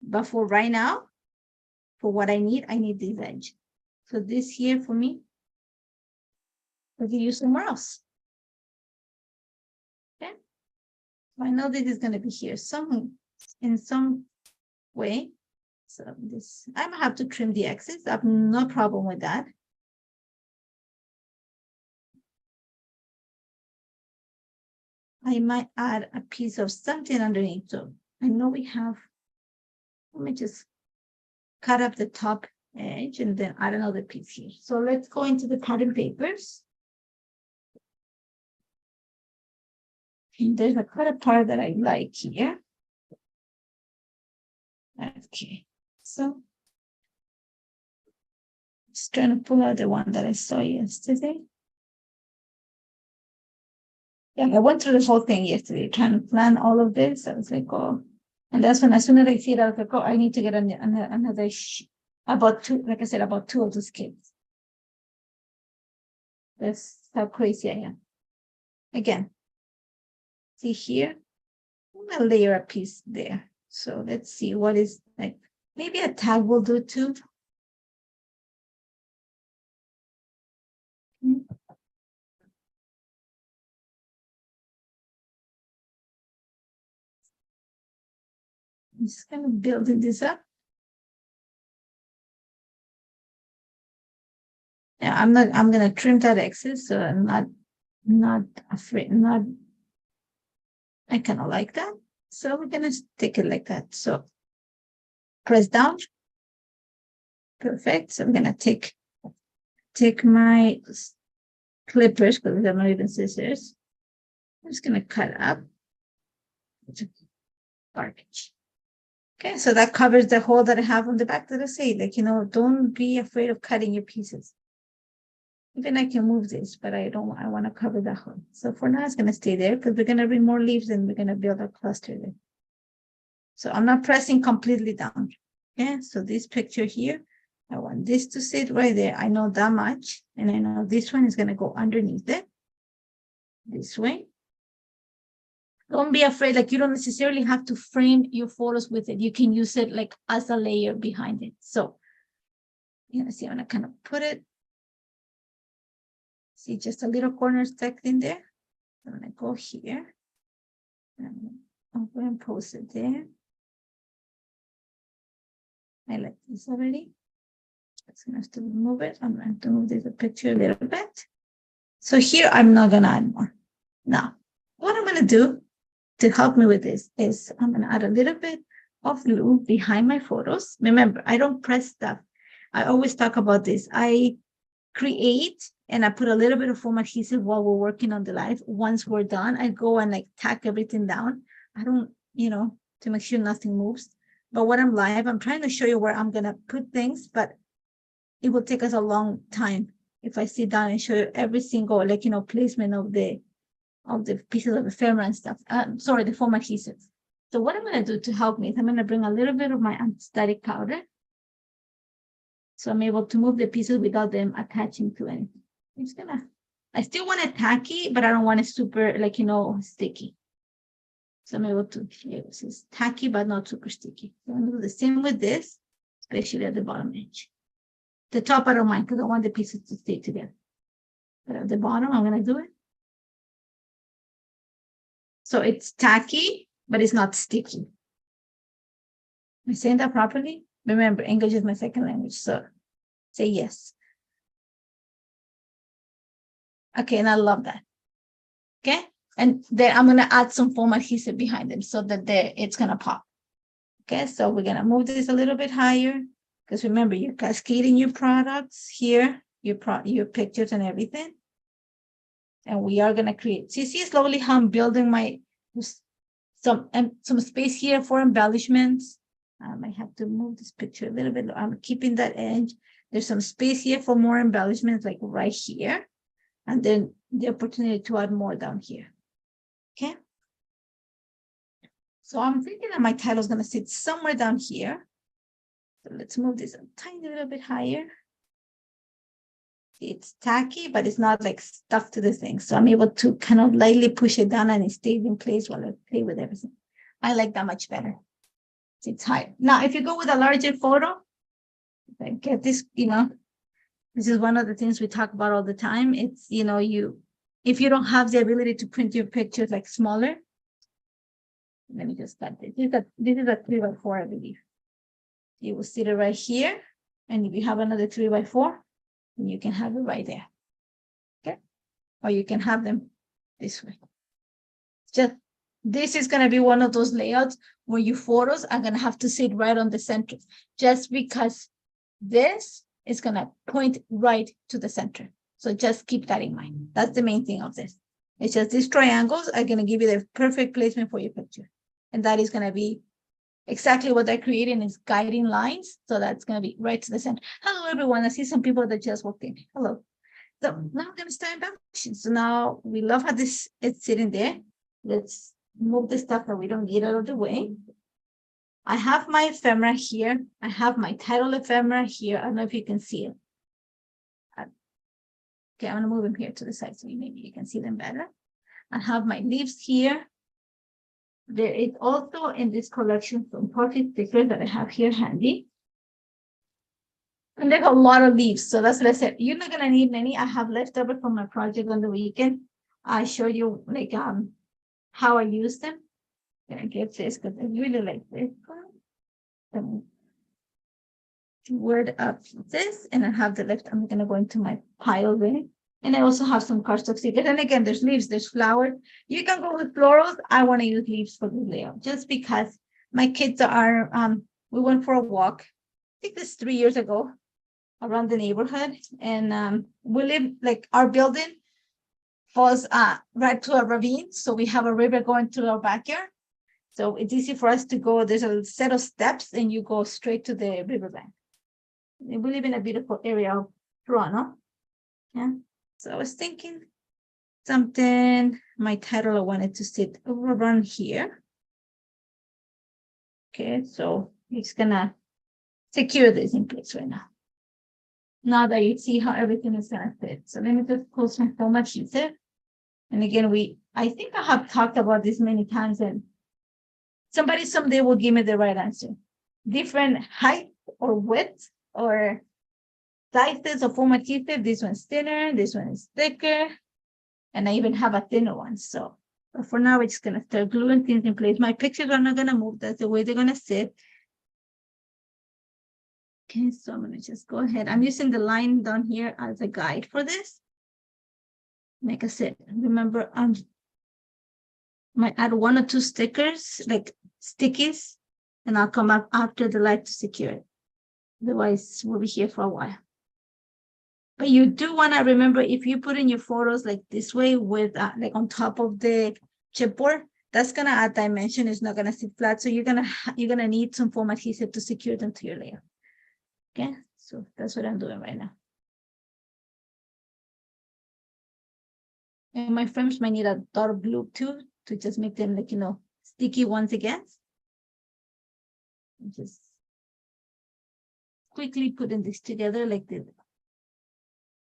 But for right now, for what I need this edge. So this here for me, I can use somewhere else. Okay. So I know this is going to be here in some way. So this, I'm going to have to trim the excess. I have no problem with that. I might add a piece of something underneath. So I know we have, let me just cut up the top edge and then add another piece here. So let's go into the pattern papers. And there's a cut apart that I like here. Okay, so just trying to pull out the one that I saw yesterday. Yeah, I went through the whole thing yesterday, trying to plan all of this. I was like, oh, and that's when, as soon as I see it, I was like, oh, I need to get another about two, like I said, about 2 of those kids. That's how crazy I am. Again, see here, I'm gonna layer a piece there. So let's see what is like, maybe a tag will do too. I'm just kind of building this up. Yeah, I'm gonna trim that excess, so I'm not afraid, I kind of like that. So we're gonna take it like that. So press down. Perfect. So I'm gonna take my clippers, because they're not even scissors. I'm just gonna cut up. Garbage. Okay, so that covers the hole that I have on the back that I say, like, don't be afraid of cutting your pieces. Even I can move this, but I want to cover that hole. So for now, it's going to stay there because we're going to bring more leaves and we're going to build a cluster there. So I'm not pressing completely down. Okay, so this picture here, I want this to sit right there. I know that much. And I know this one is going to go underneath it. This way. Don't be afraid, like you don't necessarily have to frame your photos with it. You can use it like as a layer behind it. So you're gonna see, I'm gonna kind of put it. See, just a little corner tucked in there. I'm gonna go here. And I'm going to post it there. I like this already. It's gonna have to remove it. I'm going to move this picture a little bit. So here I'm not gonna add more. Now, what I'm gonna do to help me with this is I'm going to add a little bit of glue behind my photos. Remember, I don't press stuff. I always talk about this. I create and I put a little bit of foam adhesive while we're working on the live. Once we're done, I go and like tack everything down. I don't, to make sure nothing moves. But when I'm live, I'm trying to show you where I'm going to put things, but it will take us a long time if I sit down and show you every single, placement of the pieces of ephemera and stuff. The foam adhesive. So what I'm going to do to help me is I'm going to bring a little bit of my anti-static powder. So I'm able to move the pieces without them attaching to anything. I still want it tacky, but I don't want it super, sticky. So I'm able to, this is tacky, but not super sticky. So I'm going to do the same with this, especially at the bottom edge. The top, I don't mind because I want the pieces to stay together. But at the bottom, I'm going to do it. So it's tacky, but it's not sticky. Am I saying that properly? Remember, English is my second language, so say yes. Okay, and I love that. Okay, And then I'm going to add some foam adhesive behind them so that it's going to pop. Okay, so we're going to move this a little bit higher because remember, you're cascading your products here, your pictures and everything. And we are going to create, so you see slowly how I'm building some space here for embellishments. I might have to move this picture a little bit. I'm keeping that edge. There's some space here for more embellishments, like right here. And then the opportunity to add more down here. Okay. So I'm thinking that my title is going to sit somewhere down here. So let's move this a tiny little bit higher. It's tacky, but it's not like stuck to the thing. So I'm able to kind of lightly push it down and it stays in place while I play with everything. I like that much better. It's higher. Now, if you go with a larger photo, get this, this is one of the things we talk about all the time. It's, if you don't have the ability to print your pictures like smaller, let me just cut this. This is a 3x4, I believe. You will sit it right here. And if you have another 3x4, then you can have it right there. Okay. Or you can have them this way. This is going to be one of those layouts where your photos are going to have to sit right on the center, just because this is going to point right to the center. So just keep that in mind. That's the main thing of this. It's just these triangles are going to give you the perfect placement for your picture. And that is going to be exactly what they're creating is guiding lines. So that's going to be right to the center. Hello, everyone. I see some people that just walked in. Hello. So now I'm going to start embellishing. So now we love how this is sitting there. Let's move the stuff that we don't get out of the way. I have my ephemera here. I have my title ephemera here. I don't know if you can see it. Okay, I'm going to move them here to the side so maybe you can see them better. I have my leaves here. There is also in this collection some pocket stickers that I have here handy. And there's a lot of leaves. So that's what I said. You're not going to need many. I have leftover from my project on the weekend. I show you like how I use them. I'm going to get this because I really like this one. Word up this, and I have the left. I'm going to go into my pile there. And I also have some cardstock stickers. And again, there's leaves, there's flowers. You can go with florals. I want to use leaves for the layout just because my kids are, we went for a walk. I think this 3 years ago around the neighborhood. And we live, like our building falls right to a ravine. So we have a river going through our backyard. So it's easy for us to go. There's a set of steps and you go straight to the riverbank. We live in a beautiful area of Toronto. Yeah. So I was thinking something, my title, I wanted to sit around here. Okay, so it's gonna secure this in place right now. Now that you see how everything is gonna fit. So let me just close my foam adhesive. And again, I think I have talked about this many times, and somebody someday will give me the right answer. Different height or width or sizes of foam adhesive. This one's thinner, this one is thicker, and I even have a thinner one. So but for now, we're just gonna start gluing things in place. My pictures are not gonna move. That's the way they're gonna sit. Okay, so I'm gonna just go ahead. I'm using the line down here as a guide for this. Like I said, remember, might add 1 or 2 stickers, like stickies, and I'll come up after the light to secure it. Otherwise, we'll be here for a while. But you do want to remember, if you put in your photos like this way with like on top of the chipboard, that's gonna add dimension. It's not gonna sit flat. So you're gonna need some foam adhesive to secure them to your layer. Okay, so that's what I'm doing right now. And my frames might need a dark blue too to just make them like sticky once again. Just quickly putting this together like this.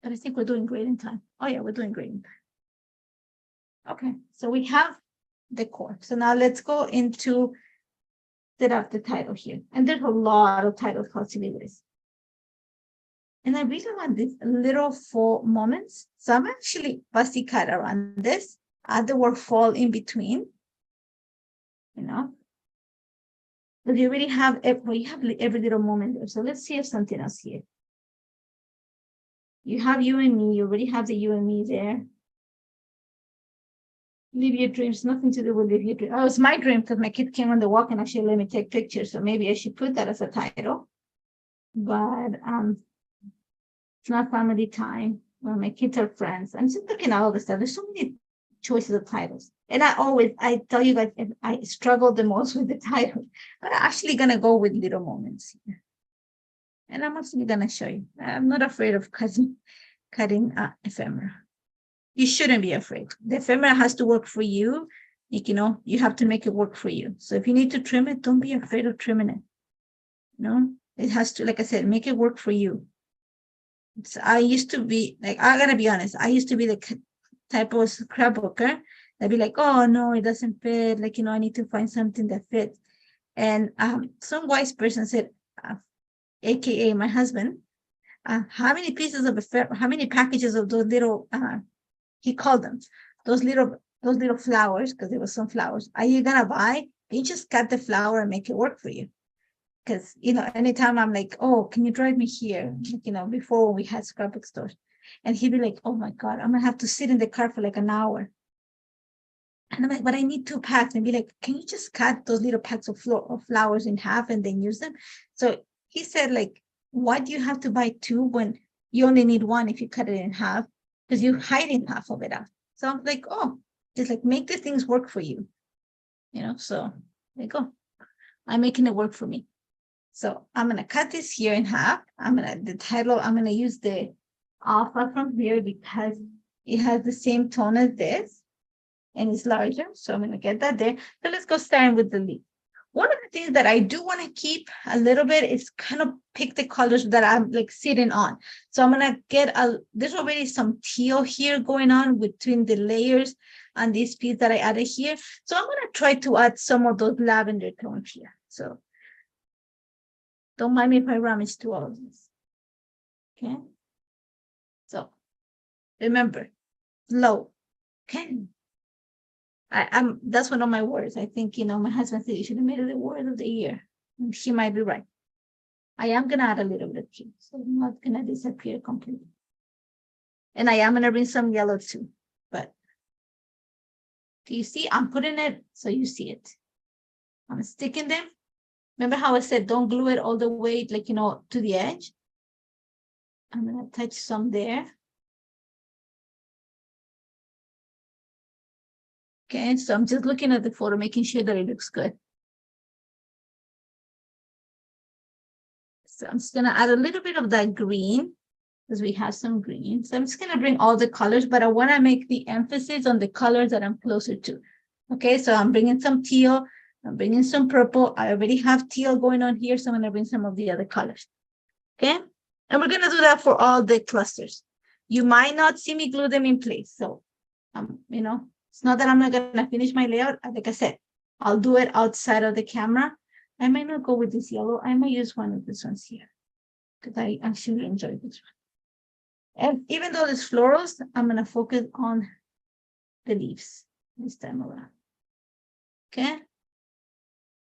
But I think we're doing great in time. Oh yeah, we're doing great in time. Okay, so we have the core. So now let's go into set up the title here. And there's a lot of titles possibilities. And I really want these little fall moments. So I'm actually fussy cut around this. Add the word fall in between. But you already have every little moment there. So let's see if something else here. You have you and me. You already have the you and me there. Live your dreams, nothing to do with live your dreams. Oh, it's my dream because my kid came on the walk and actually let me take pictures. So maybe I should put that as a title. But it's not family time. Well, my kids are friends. I'm just looking at all the stuff. There's so many choices of titles. And I tell you guys, I struggle the most with the title. But I'm actually going to go with little moments here. And I'm actually going to show you. I'm not afraid of cutting ephemera. You shouldn't be afraid. The ephemera has to work for you. You know, you have to make it work for you. So if you need to trim it, don't be afraid of trimming it. You know, it has to, like I said, make it work for you. So I used to be like, I gotta be honest, I used to be the type of scrapbooker that'd be like, oh no, it doesn't fit. Like, you know, I need to find something that fits. And some wise person said, AKA my husband, how many pieces of how many packages of those little, he called them, those little flowers, because there was some flowers, are you gonna buy? You just cut the flower and make it work for you. Because, you know, anytime I'm like, oh, can you drive me here? Like, you know, before we had scrapbook stores. And he'd be like, oh my God, I'm going to have to sit in the car for like an hour. And I'm like, but I need 2 packs. And be like, can you just cut those little packs of flowers in half and then use them? So he said, like, why do you have to buy 2 when you only need 1 if you cut it in half? Because you're hiding half of it out. So I'm like, oh, just like make the things work for you. You know, so there you go. I'm making it work for me. So I'm going to cut this here in half. I'm going to use the alpha from here because it has the same tone as this and it's larger. So I'm going to get that there. So let's go starting with the leaf. One of the things that I do want to keep a little bit is kind of pick the colors that I'm like sitting on. So I'm going to get there's already some teal here going on between the layers and this piece that I added here. So I'm going to try to add some of those lavender tones here. So don't mind me if I rummage through all of this. Okay. So remember, flow. Okay. That's one of my words. I think, you know, my husband said you should have made it the word of the year. And he might be right. I am gonna add a little bit of pink, so I'm not gonna disappear completely. And I am gonna bring some yellow too. But do you see? I'm putting it so you see it. I'm sticking them. Remember how I said don't glue it all the way, like, you know, to the edge? I'm going to touch some there. Okay, so I'm just looking at the photo, making sure that it looks good. So I'm just going to add a little bit of that green because we have some green. So I'm just going to bring all the colors, but I want to make the emphasis on the colors that I'm closer to. Okay, so I'm bringing some teal. I'm bringing some purple. I already have teal going on here, so I'm going to bring some of the other colors. Okay, and we're going to do that for all the clusters. You might not see me glue them in place. So, you know, it's not that I'm not going to finish my layout. Like I said, I'll do it outside of the camera. I might not go with this yellow. I might use one of these ones here because I actually enjoy this one. And even though it's florals, I'm going to focus on the leaves this time around. Okay.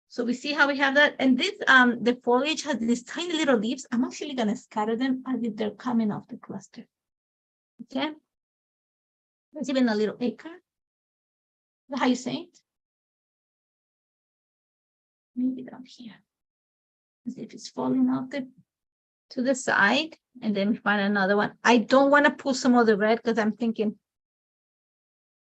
So we see how we have that. And this, the foliage has these tiny little leaves. I'm actually going to scatter them as if they're coming off the cluster. Okay. There's even a little acre. Is that how you say it? Maybe down here. As if it's falling off to the side. And then we find another one. I don't want to pull some of the red because I'm thinking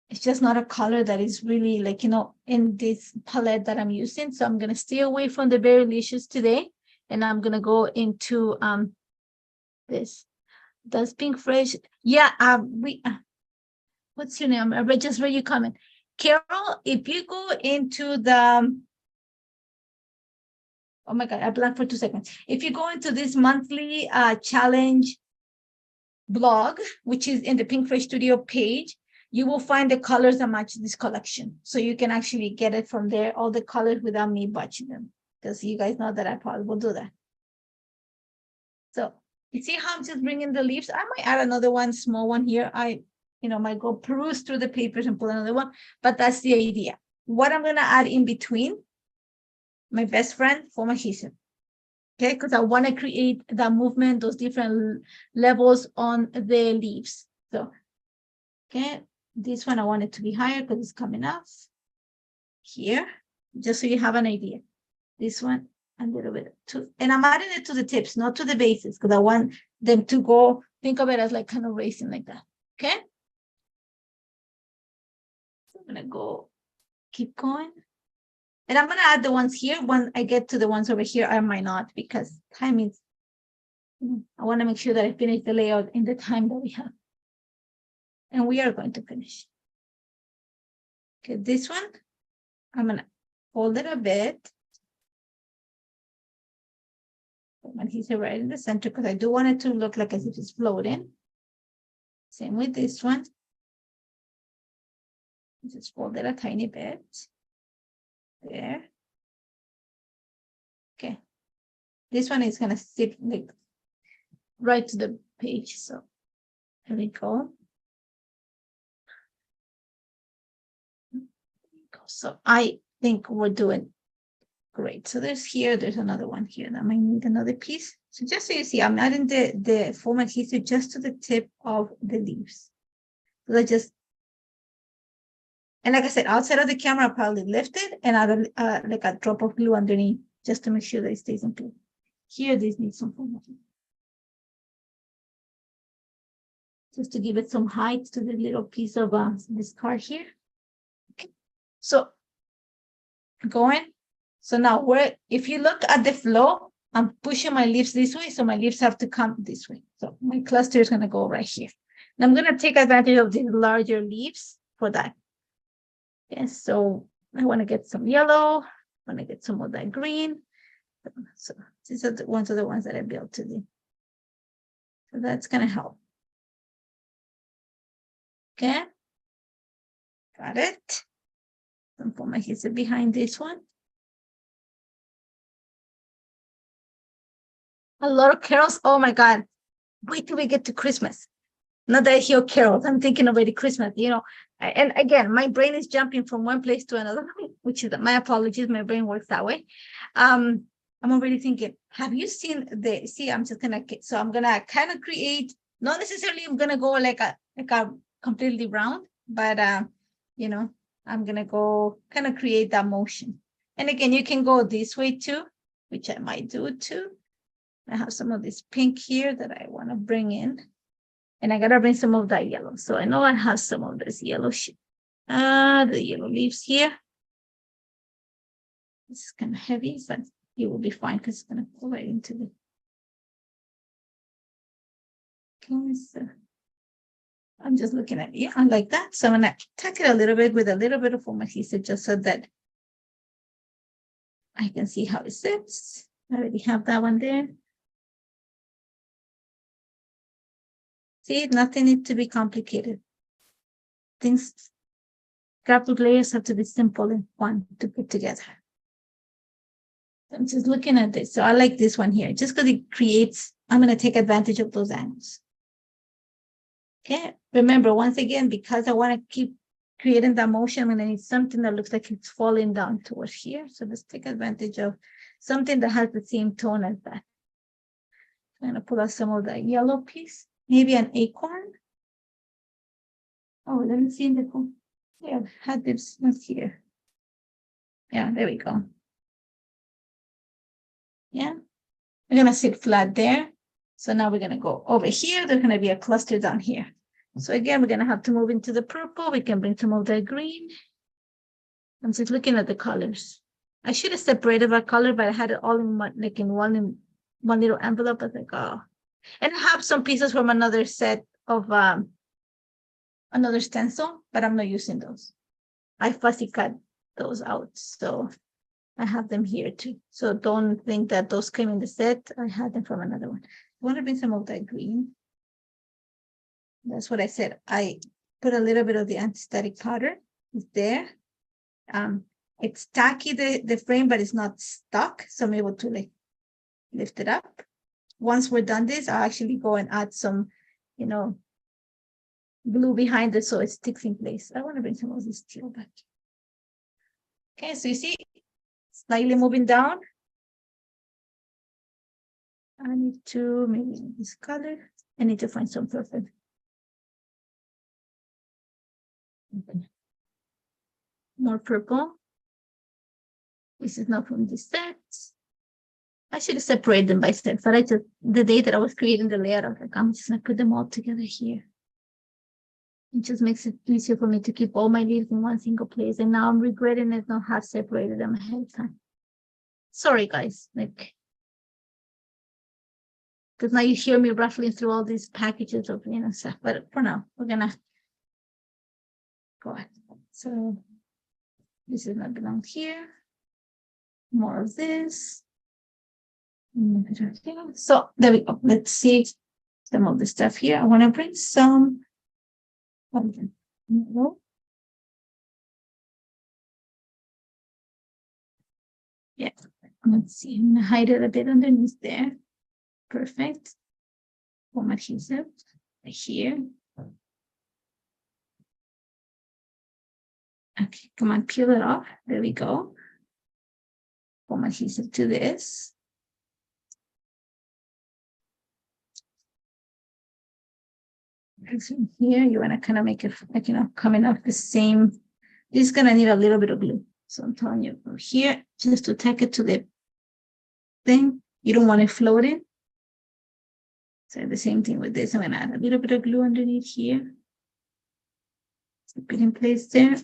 it's just not a color that is really like, you know, in this palette that I'm using. So I'm going to stay away from the Berry Licious today. And I'm going to go into this. Does Pink Fresh? Yeah, what's your name? I just read your comment. Carol, if you go into the, oh my God, I blanked for 2 seconds. If you go into this monthly challenge blog, which is in the Pink Fresh Studio page, you will find the colors that match this collection. So you can actually get it from there, all the colors without me watching them. Because you guys know that I probably will do that. So you see how I'm just bringing the leaves? I might add another one, small one here. I might go peruse through the papers and pull another one, but that's the idea. What I'm going to add in between, my best friend, for adhesive. Okay, because I want to create that movement, those different levels on the leaves. So, okay, This one, I want it to be higher because it's coming off here, just so you have an idea. This one, a little bit too, and I'm adding it to the tips, not to the bases, because I want them to go, think of it as like kind of racing like that, okay? So I'm gonna go, keep going. And I'm gonna add the ones here. When I get to the ones over here, I might not, because time is, I wanna make sure that I finish the layout in the time that we have. And we are going to finish. Okay, this one, I'm gonna fold it a bit. And he's right in the center, because I do want it to look like as if it's floating. Same with this one. Just fold it a tiny bit. There. Okay. This one is gonna sit like right to the page. So here we go. So I think we're doing great. So there's another one here that might need another piece. So just so you see, I'm adding the foam adhesive just to the tip of the leaves. So I just, and like I said, outside of the camera, I'll probably lift it and add like a drop of glue underneath just to make sure that it stays in place. Here, this needs some foam adhesive. Just to give it some height to the little piece of this card here. Okay. So going. So now if you look at the flow, I'm pushing my leaves this way, so my leaves have to come this way. So my cluster is gonna go right here. And I'm gonna take advantage of these larger leaves for that. Yes, so I wanna get some yellow, I wanna get some of that green. So these are the ones that I built today. So that's gonna help. Okay, got it. Some foam adhesive behind this one. A lot of carols. Oh my God. Wait till we get to Christmas. Not that I hear carols. I'm thinking already Christmas, And again, my brain is jumping from one place to another, which is my apologies. My brain works that way. I'm already thinking, have you seen I'm just going to, so I'm going to kind of create, not necessarily I'm going to go like a completely round, but, I'm going to go kind of create that motion. And again, you can go this way too, which I might do too. I have some of this pink here that I want to bring in. And I got to bring some of that yellow. So I know I have some of this yellow the yellow leaves here. This is kind of heavy, but it will be fine because it's going to go right into the. Okay, so I'm just looking at it. I like that. So I'm going to tack it a little bit with a little bit of foam adhesive just so that I can see how it sits. I already have that one there. See, nothing needs to be complicated. Things, graphic layers have to be simple and fun to put together. I'm just looking at this. So I like this one here, just because it creates, I'm going to take advantage of those angles. Okay, remember, once again, because I want to keep creating that motion, I'm going to need something that looks like it's falling down towards here. So let's take advantage of something that has the same tone as that. I'm going to pull out some of that yellow piece. Maybe an acorn. Oh, let me see in the phone. Yeah, I've had this one here. Yeah, there we go. Yeah, we're going to sit flat there. So now we're going to go over here. There's going to be a cluster down here. So again, we're going to have to move into the purple. We can bring some of that green. I'm just looking at the colors. I should have separated by color, but I had it all in one, like in one little envelope. I was like, oh. And I have some pieces from another set of another stencil, but I'm not using those. I fussy cut those out. So I have them here too. So don't think that those came in the set. I had them from another one. I want to bring some of that green. That's what I said. I put a little bit of the anti-static powder. It's there. It's tacky, the frame, but it's not stuck. So I'm able to like lift it up. Once we're done this, I'll actually go and add some, glue behind it so it sticks in place. I want to bring some of this teal back. Okay, so you see, slightly moving down. I need to maybe this color. I need to find some perfect. Okay. More purple. This is not from this set. I should have separated them by set, but I just, the day that I was creating the layout, I was like, I'm just gonna put them all together here. It just makes it easier for me to keep all my leaves in one single place. And now I'm regretting it not have separated them ahead of time. Sorry, guys. Like, because now you hear me ruffling through all these packages of stuff. But for now, we're gonna go ahead. So this is not belong here. More of this. So there we go. Let's see some of the stuff here. I want to bring some. Yeah, let's see. I'm gonna hide it a bit underneath there. Perfect. Foam adhesive right here. Okay, come on, peel it off. There we go. Foam adhesive to this. Here, you want to kind of make it like, coming off the same. This is going to need a little bit of glue. So I'm telling you from here, just to tack it to the thing. You don't want it floating. So the same thing with this. I'm going to add a little bit of glue underneath here. Keep it in place there.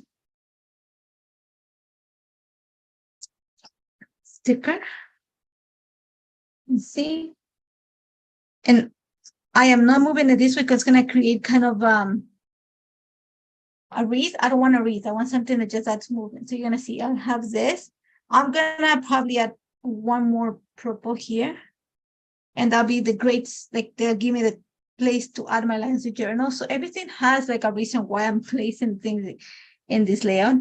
Sticker. You see? And I am not moving it this way because it's going to create kind of a wreath. I don't want a wreath. I want something that just adds movement. So you're going to see I'll have this. I'm going to probably add one more purple here. And that'll be the greats. Like they'll give me the place to add my lines to journal. So everything has like a reason why I'm placing things in this layout.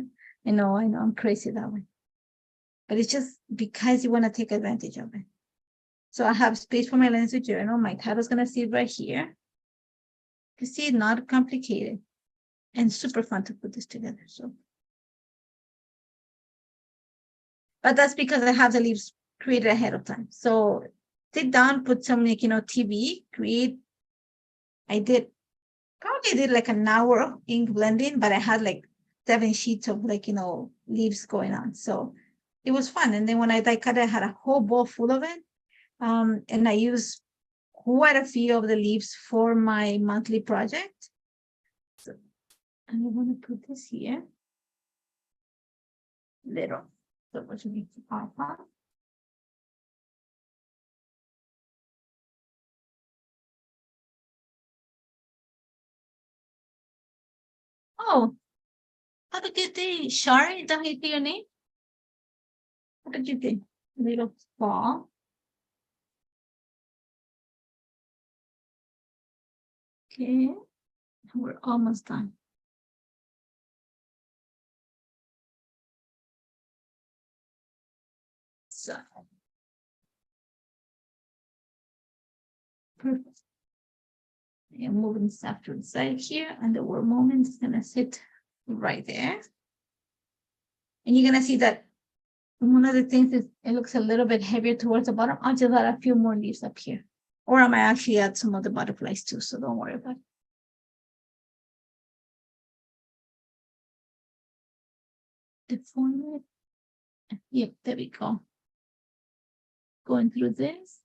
I know I'm crazy that way. But it's just because you want to take advantage of it. So I have space for my lines to journal. My title's going to sit right here. You see, not complicated and super fun to put this together. So, but that's because I have the leaves created ahead of time. So sit down, put some TV, create. I probably did like an hour of ink blending, but I had like 7 sheets of leaves going on. So it was fun. And then when I cut, I had a whole bowl full of it. And I used quite a few of the leaves for my monthly project. So, and I want to put this here. Little. So what should be alpha? Oh, have a good day, Shari. Is that how you say your name? What did you think? Little ball. Okay, we're almost done. So, perfect. I'm moving stuff to the side here, and the word moment is gonna sit right there. And you're gonna see that one of the things is it looks a little bit heavier towards the bottom. I'll just add a few more leaves up here. Or I might actually add some of the butterflies too, so don't worry about it. Deform it. Yep, there we go. Going through this.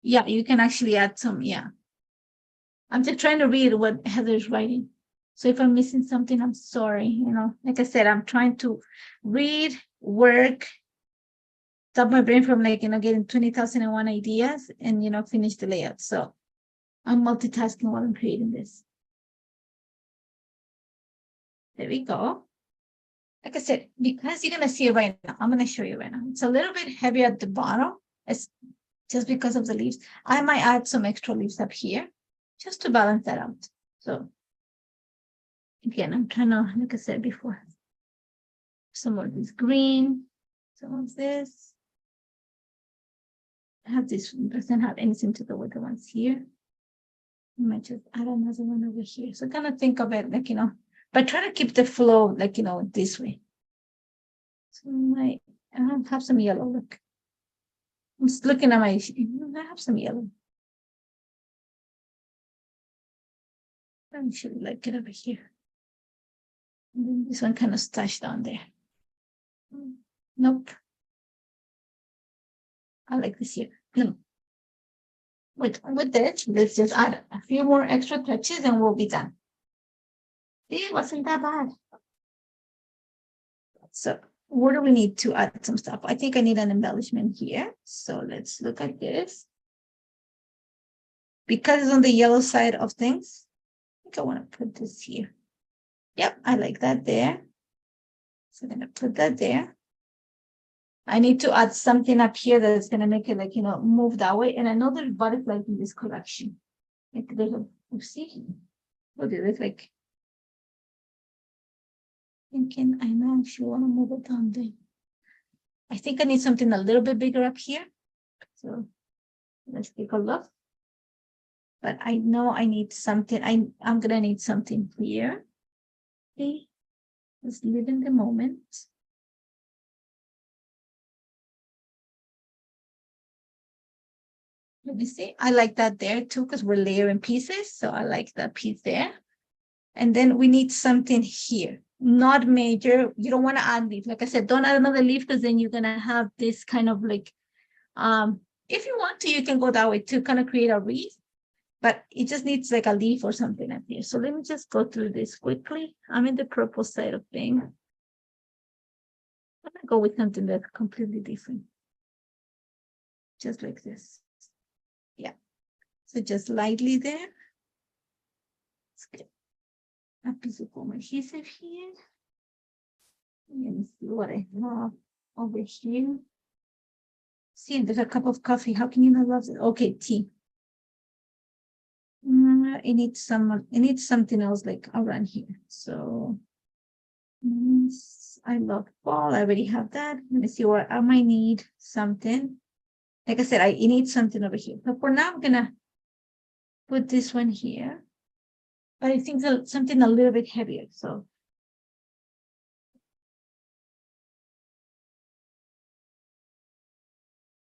Yeah, you can actually add some, yeah. I'm just trying to read what Heather's writing. So if I'm missing something, I'm sorry. Like I said, I'm trying to read, work, stop my brain from getting 20,001 ideas and, finish the layout. So I'm multitasking while I'm creating this. There we go. Like I said, because you're going to see it right now, I'm going to show you right now. It's a little bit heavy at the bottom. It's just because of the leaves. I might add some extra leaves up here just to balance that out. So again, I'm trying to, like I said before, some of this green, some of this. I have this one, doesn't have anything to do with the ones here. I might just add another one over here. So kind of think of it but try to keep the flow this way. So I have some yellow, look. I'm just looking at I have some yellow. I should like it over here. And then this one kind of stashed down there. Nope. I like this here. No. With this, let's just add a few more extra touches and we'll be done. See, it wasn't that bad. So where do we need to add some stuff? I think I need an embellishment here. So let's look at this. Because it's on the yellow side of things, I think I want to put this here. Yep, I like that there. So I'm going to put that there. I need to add something up here that's going to make it like, move that way. And I know there's butterflies in this collection. Like there's a, see, what do they look like? Thinking I know if you want to move it down there. I think I need something a little bit bigger up here. So let's take a look. But I know I need something. I'm going to need something here. Okay. Just live in the moment. Let me see. I like that there too, because we're layering pieces. So I like that piece there. And then we need something here. Not major. You don't want to add leaf. Like I said, don't add another leaf because then you're going to have this kind of like, if you want to, you can go that way to kind of create a wreath. But it just needs like a leaf or something up here. So let me just go through this quickly. I'm in the purple side of things. I'm going to go with something that's completely different. Just like this. Yeah. So just lightly there. Let's get a piece of foam adhesive here. And see what I have over here. See, and there's a cup of coffee. How can you not love it? Okay, tea. It needs something else like around here. So I love fall. I already have that. Let me see what I might need something. Like I said, I need something over here. But for now, I'm gonna put this one here. But I think something a little bit heavier. So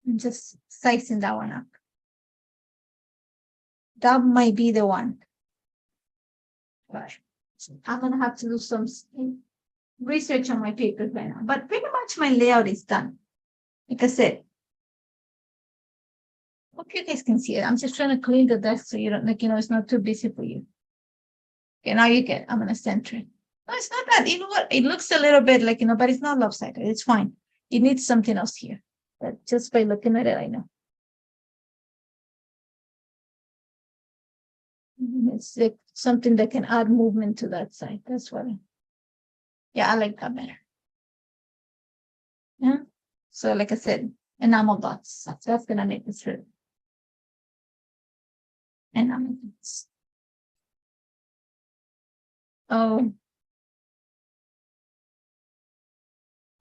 I'm just sizing that one up. That might be the one. But I'm gonna have to do some research on my papers right now. But pretty much my layout is done. Like I said, hope you guys can see it. I'm just trying to clean the desk so you don't it's not too busy for you. Okay, now you get. I'm gonna center it. No, it's not that. You know what? It looks a little bit like but it's not lopsided. It's fine. It needs something else here. But just by looking at it, I know. It's like something that can add movement to that side. That's what I like that better. Yeah. So like I said, enamel dots. That's gonna make this through. Enamel dots. Oh.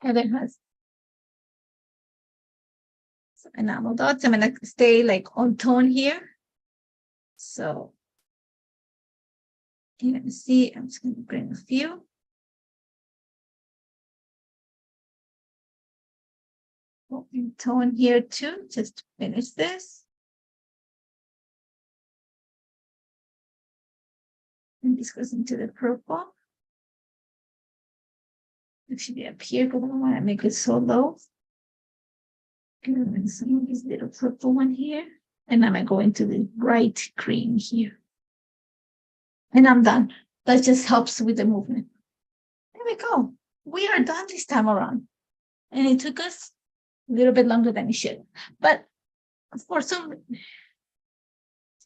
Heather has some enamel dots. I'm gonna stay like on tone here. So you can see, I'm just gonna bring a few. In tone here too, just to finish this. And this goes into the purple. It should be up here because I don't want to make it so low. And some of this little purple one here. And I'm going to go into the bright green here. And I'm done. That just helps with the movement. There we go. We are done this time around. And it took us a little bit longer than it should. But for some,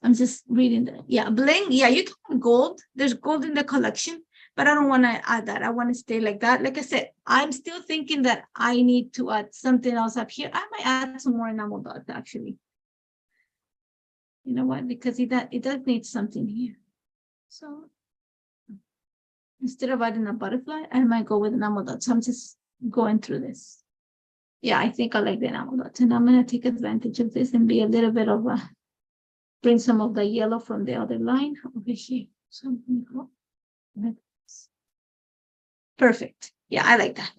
I'm just reading that. Yeah, bling. Yeah, you can have gold. There's gold in the collection, but I don't want to add that. I want to stay like that. Like I said, I'm still thinking that I need to add something else up here. I might add some more enamel dots, actually. You know what? Because it does need something here. So instead of adding a butterfly, I might go with enamel dots. So I'm just going through this. Yeah, I think I like the enamel dots. And I'm going to take advantage of this and be a little bit of a, bring some of the yellow from the other line over here. So I'm going to go like this. Perfect. Yeah, I like that.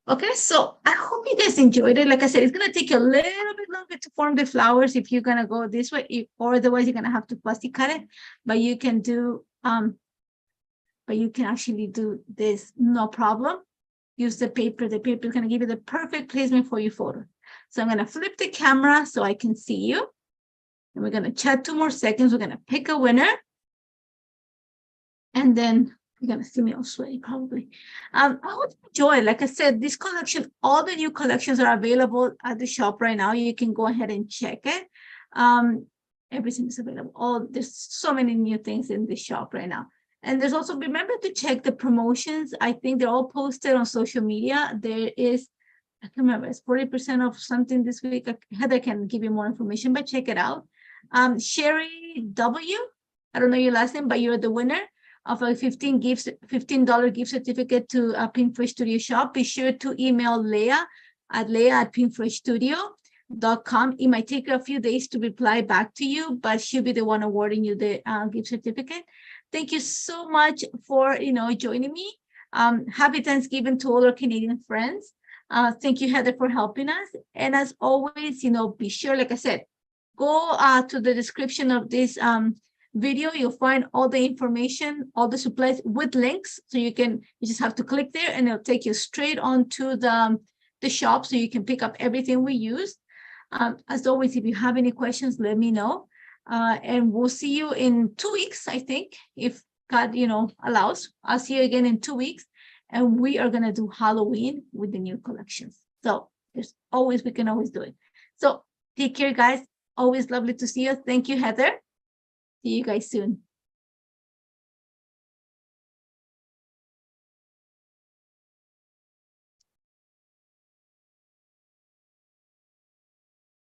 Okay, so I hope you guys enjoyed it. Like I said, it's going to take you a little bit longer to form the flowers if you're going to go this way, or otherwise you're going to have to plastic cut it. But you can do But you can actually do this no problem. Use the paper. The paper is going to give you the perfect placement for your photo. So I'm going to flip the camera so I can see you. And we're going to chat 2 more seconds. We're going to pick a winner. And then you're going to see me all sweaty probably. I hope you enjoy. Like I said, this collection, all the new collections are available at the shop right now. You can go ahead and check it. Everything is available. There's so many new things in the shop right now. And there's also, remember to check the promotions. I think they're all posted on social media. There is, I can remember, it's 40% of something this week. Heather can give you more information, but check it out. Sherry W, I don't know your last name, but you're the winner of a $15 gift certificate to Pink Fresh Studio shop. Be sure to email Leah at pinkfreshstudio.com. It might take a few days to reply back to you, but she'll be the one awarding you the gift certificate. Thank you so much for joining me. Happy Thanksgiving to all our Canadian friends. Thank you, Heather, for helping us. And as always, be sure, like I said, go to the description of this video. You'll find all the information, all the supplies with links. So you just have to click there and it'll take you straight onto the shop so you can pick up everything we use. As always, if you have any questions, let me know. And we'll see you in 2 weeks, I think, if God, allows. I'll see you again in 2 weeks. And we are going to do Halloween with the new collections. So we can always do it. So take care, guys. Always lovely to see you. Thank you, Heather. See you guys soon.